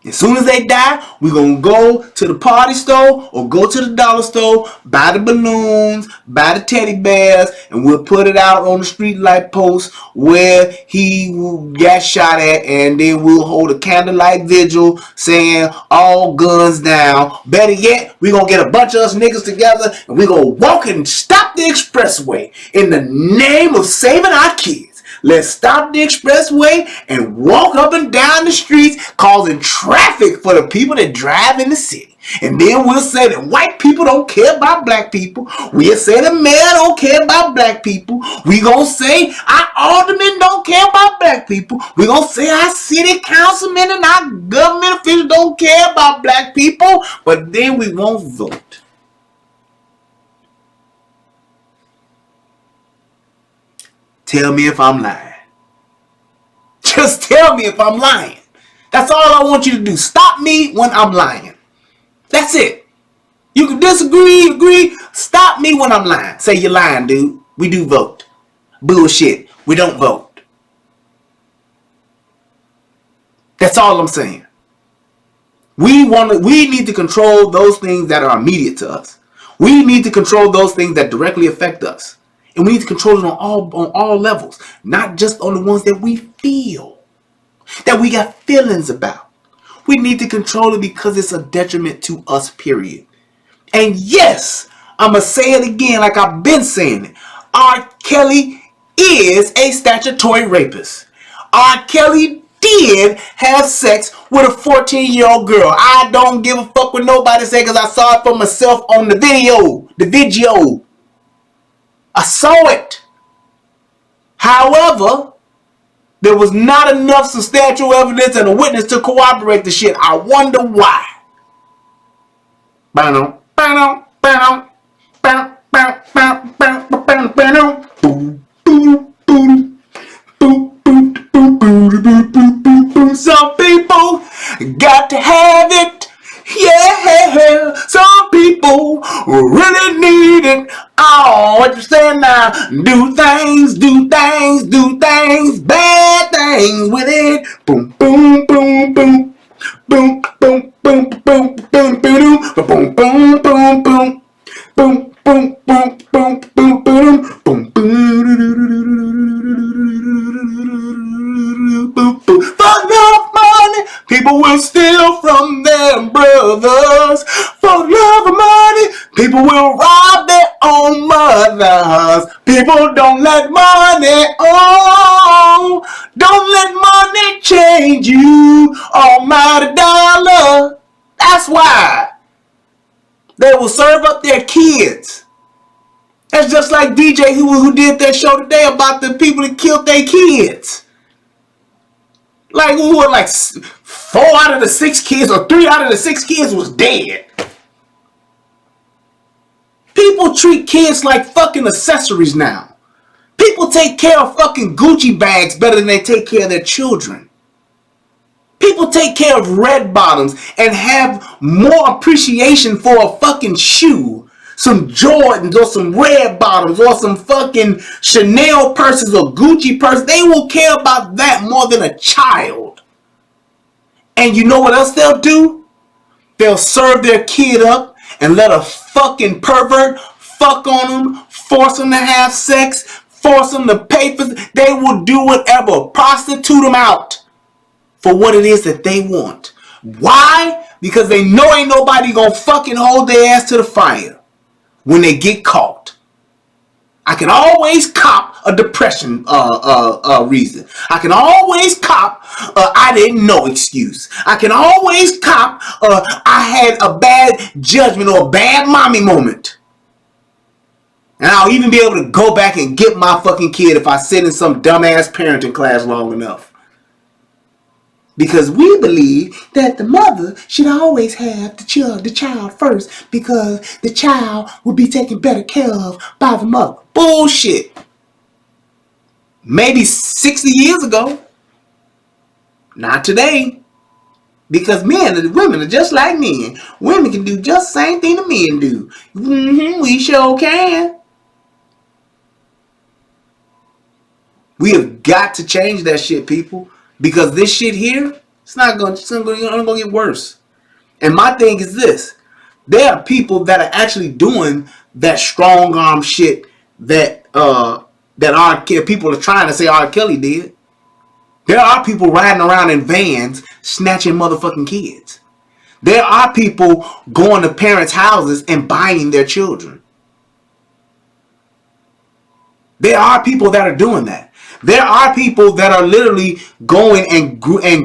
As soon as they die, we're going to go to the party store or go to the dollar store, buy the balloons, buy the teddy bears, and we'll put it out on the street light post where he got shot at, and then we'll hold a candlelight vigil saying all guns down. Better yet, we're going to get a bunch of us niggas together and we're going to walk and stop the expressway in the name of saving our kids. Let's stop the expressway and walk up and down the streets causing traffic for the people that drive in the city. And then we'll say that white people don't care about black people. We'll say the mayor don't care about black people. We gonna say our aldermen don't care about black people. We gonna say our city councilmen and our government officials don't care about black people. But then we won't vote. Tell me if I'm lying. Just tell me if I'm lying. That's all I want you to do. Stop me when I'm lying. That's it. You can disagree, agree. Stop me when I'm lying. Say you're lying, dude. We do vote. Bullshit. We don't vote. That's all I'm saying. We need to control those things that are immediate to us. We need to control those things that directly affect us. And we need to control it on all levels, not just on the ones that we feel, that we got feelings about. We need to control it because it's a detriment to us, period. And yes, I'm going to say it again like I've been saying it. R. Kelly is a statutory rapist. R. Kelly did have sex with a 14-year-old girl. I don't give a fuck what nobody say because I saw it for myself on the video. I saw it. However, there was not enough substantial evidence and a witness to corroborate the shit. I wonder why. Some people got to have it. Yeah, some people really need it. Oh, what you saying now? Do things, bad things with it. Boom, boom, boom, boom. Boom, boom, boom, boom, boom, boom, boom, boom, boom, boom, boom. Boom, boom, boom, boom, boom, boom, boom, boom. For love money, people will steal from their brothers. For love of money, people will rob their own mothers. People don't let money, don't let money change you. Almighty dollar. That's why they will serve up their kids. That's just like DJ who did that show today about the people that killed their kids. Like who were like 4 out of the 6 kids or 3 out of the 6 kids was dead. People treat kids like fucking accessories now. People take care of fucking Gucci bags better than they take care of their children. People take care of red bottoms and have more appreciation for a fucking shoe. Some Jordans or some red bottoms or some fucking Chanel purses or Gucci purses. They will care about that more than a child. And you know what else they'll do? They'll serve their kid up and let a fucking pervert fuck on them, force them to have sex, force them to pay for. They will do whatever, prostitute them out for what it is that they want. Why? Because they know ain't nobody gonna fucking hold their ass to the fire when they get caught. I can always cop a depression reason. I can always cop I didn't know excuse. I can always cop I had a bad judgment or a bad mommy moment. And I'll even be able to go back and get my fucking kid if I sit in some dumbass parenting class long enough. Because we believe that the mother should always have the child first because the child will be taken better care of by the mother. Bullshit. Maybe 60 years ago. Not today. Because men and women are just like men. Women can do just the same thing the men do. We sure can. We have got to change that shit, people. Because this shit here, it's going to get worse. And my thing is this. There are people that are actually doing that strong arm shit that people are trying to say R. Kelly did. There are people riding around in vans snatching motherfucking kids. There are people going to parents' houses and buying their children. There are people that are doing that. There are people that are literally going and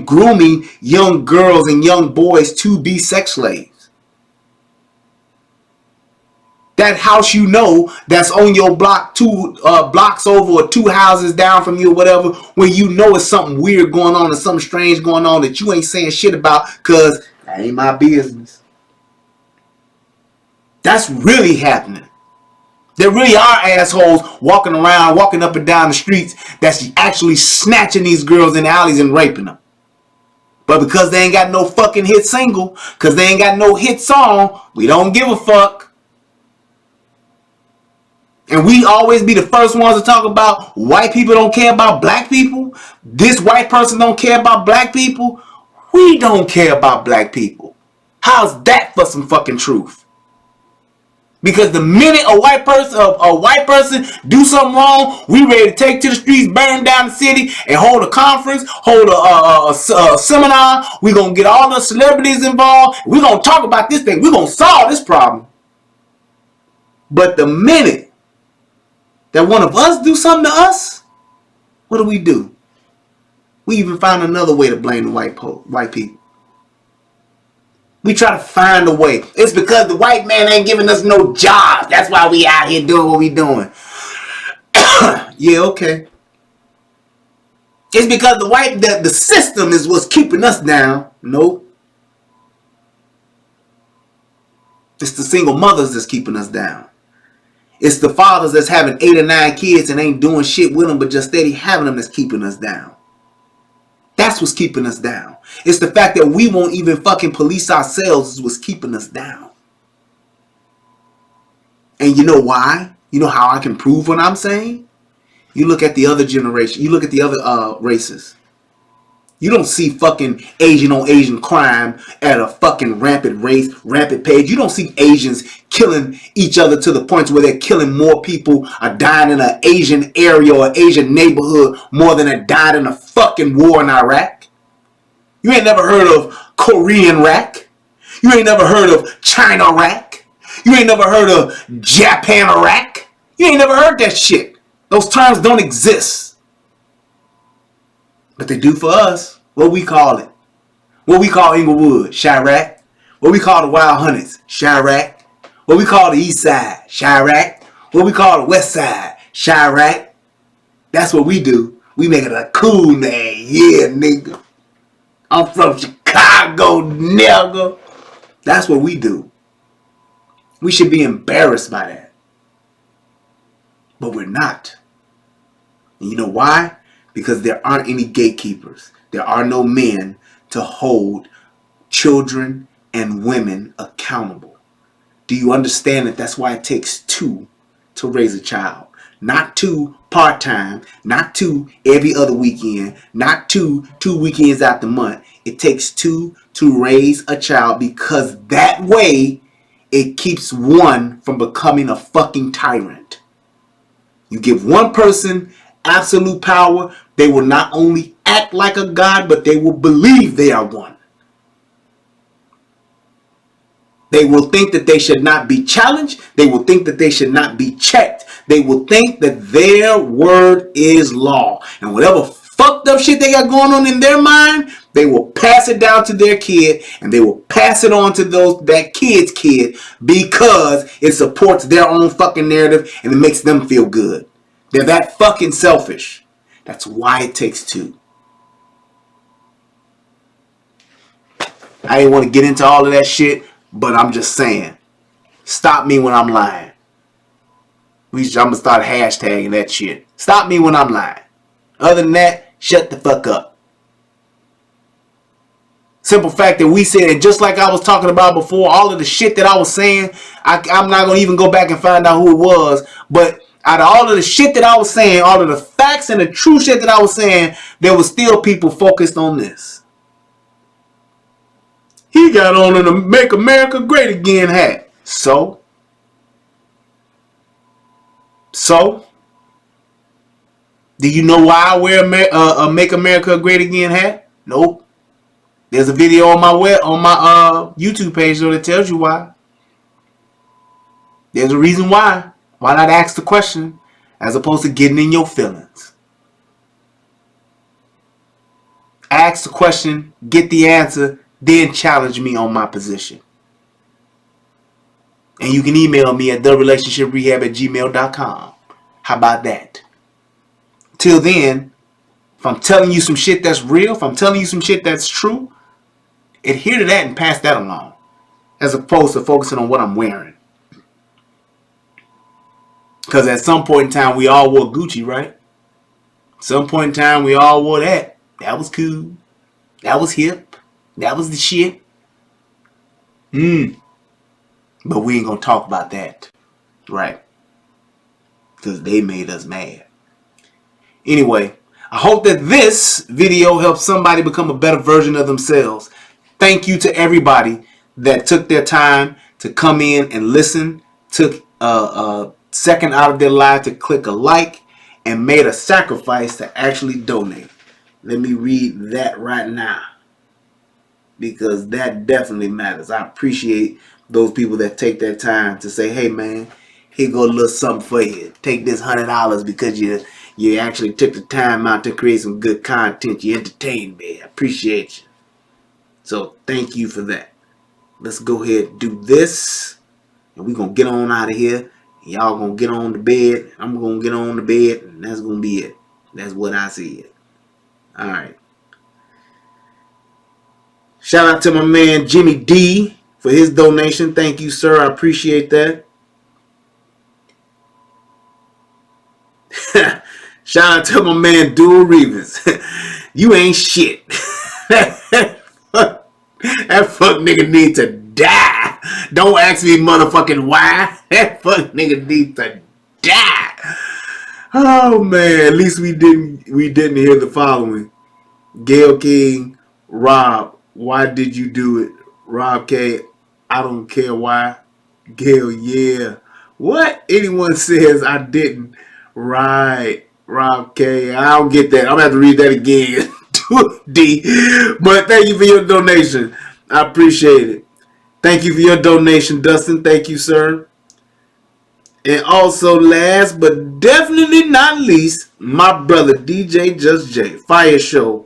grooming young girls and young boys to be sex slaves. That house that's on your block 2 blocks over or 2 houses down from you or whatever, where you know it's something weird going on or something strange going on that you ain't saying shit about because that ain't my business. That's really happening. There really are assholes walking up and down the streets that's actually snatching these girls in the alleys and raping them. But because they ain't got no fucking hit single, because they ain't got no hit song, we don't give a fuck. And we always be the first ones to talk about white people don't care about black people. This white person don't care about black people. We don't care about black people. How's that for some fucking truth? Because the minute a white person do something wrong, we ready to take to the streets, burn down the city, and hold a conference, hold a seminar. We gonna get all the celebrities involved. We gonna talk about this thing. We gonna solve this problem. But the minute that one of us do something to us, what do? We even find another way to blame the white people. We try to find a way. It's because the white man ain't giving us no jobs. That's why we out here doing what we doing. Yeah, okay. It's because the system is what's keeping us down. Nope. It's the single mothers that's keeping us down. It's the fathers that's having 8 or 9 kids and ain't doing shit with them but just steady having them that's keeping us down. That's what's keeping us down. It's the fact that we won't even fucking police ourselves is what's keeping us down. And you know why? You know how I can prove what I'm saying? You look at the other generation. You look at the other races. You don't see fucking Asian on Asian crime at a fucking rampant page. You don't see Asians killing each other to the point where they're killing more people, are dying in an Asian area or Asian neighborhood more than are dying in a fucking war in Iraq. You ain't never heard of Korean Iraq. You ain't never heard of China Iraq. You ain't never heard of Japan Iraq. You ain't never heard that shit. Those terms don't exist. But they do for us. What we call it. What we call Inglewood, Chirac. What we call the Wild Hunters, Chirac. What we call the East Side, Chirac. What we call the West Side, Chirac. That's what we do. We make it a cool name. Yeah, nigga. I'm from Chicago, nigga. That's what we do. We should be embarrassed by that. But we're not. And you know why? Because there aren't any gatekeepers. There are no men to hold children and women accountable. Do you understand that that's why it takes two to raise a child? Not two part-time, not two every other weekend, not two weekends out the month. It takes two to raise a child, because that way it keeps one from becoming a fucking tyrant. You give one person absolute power, they will not only act like a god, but they will believe they are one. They will think that they should not be challenged. They will think that they should not be checked. They will think that their word is law. And whatever fucked up shit they got going on in their mind, they will pass it down to their kid, and they will pass it on to that kid's kid, because it supports their own fucking narrative and it makes them feel good. They're that fucking selfish. That's why it takes two. I didn't want to get into all of that shit, but I'm just saying. Stop me when I'm lying. I'm going to start hashtagging that shit. Stop me when I'm lying. Other than that, shut the fuck up. Simple fact that we said, and just like I was talking about before, all of the shit that I was saying, I'm not going to even go back and find out who it was, but out of all of the shit that I was saying, all of the facts and the true shit that I was saying, there was still people focused on this. He got on in a Make America Great Again hat. So? Do you know why I wear a Make America Great Again hat? Nope. There's a video on my YouTube page though that tells you why. There's a reason why. Why not ask the question as opposed to getting in your feelings? Ask the question, get the answer, then challenge me on my position. And you can email me at therelationshiprehab@gmail.com. How about that? Till then, if I'm telling you some shit that's real, if I'm telling you some shit that's true, adhere to that and pass that along, as opposed to focusing on what I'm wearing. Because at some point in time, we all wore Gucci, right? Some point in time, we all wore that. That was cool. That was hip. That was the shit. But we ain't gonna talk about that. Right. Because they made us mad. Anyway, I hope that this video helps somebody become a better version of themselves. Thank you to everybody that took their time to come in and listen, took a second out of their life to click a like, and made a sacrifice to actually donate. Let me read that right now, because that definitely matters. I appreciate those people that take their time to say, hey man, here go a little something for you. Take this $100 because you actually took the time out to create some good content. You entertained me. I appreciate you. So thank you for that. Let's go ahead and do this, and we're going to get on out of here. Y'all going to get on the bed. I'm going to get on the bed, and that's going to be it. That's what I said. All right. Shout out to my man Jimmy D for his donation. Thank you, sir. I appreciate that. Shout out to my man Dual Reevers. You ain't shit. That fuck nigga need to die. Don't ask me motherfucking why. That fuck nigga need to die. Oh man, at least we didn't hear the following. Gayle King, Rob, why did you do it? Rob K, I don't care why. Gayle, yeah. What? Anyone says I didn't. Right. Rob K, I don't get that. I'm going to have to read that again. D. But thank you for your donation. I appreciate it. Thank you for your donation, Dustin. Thank you, sir. And also, last but definitely not least, my brother DJ Just J, Fire Show.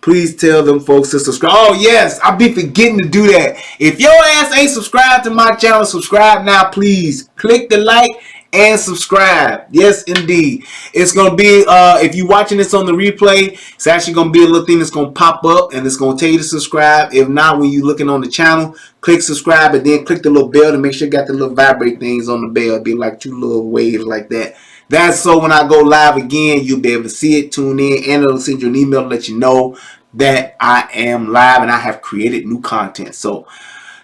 Please tell them folks to subscribe. Oh yes, I be forgetting to do that. If your ass ain't subscribed to my channel, subscribe now, please. Click the like and subscribe. Yes, indeed. It's gonna be if you watching this on the replay, it's actually gonna be a little thing that's gonna pop up and it's gonna tell you to subscribe. If not, when you looking on the channel, click subscribe and then click the little bell to make sure you got the little vibrate things on the bell. It'll be like 2 little waves like that. That's so when I go live again, you'll be able to see it, tune in, and it'll send you an email to let you know that I am live and I have created new content. So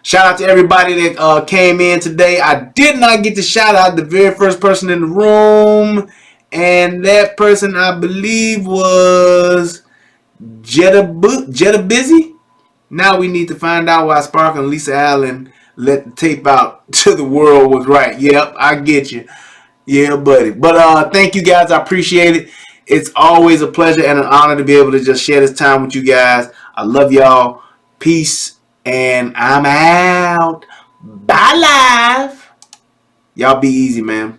shout out to everybody that came in today. I did not get to shout out the very first person in the room, and that person I believe was Jetta Busy. Now we need to find out why Spark and Lisa Allen let the tape out to the world was right. Yep, I get you. Yeah, buddy. But thank you guys. I appreciate it. It's always a pleasure and an honor to be able to just share this time with you guys. I love y'all. Peace. And I'm out. Bye, live. Y'all be easy, man.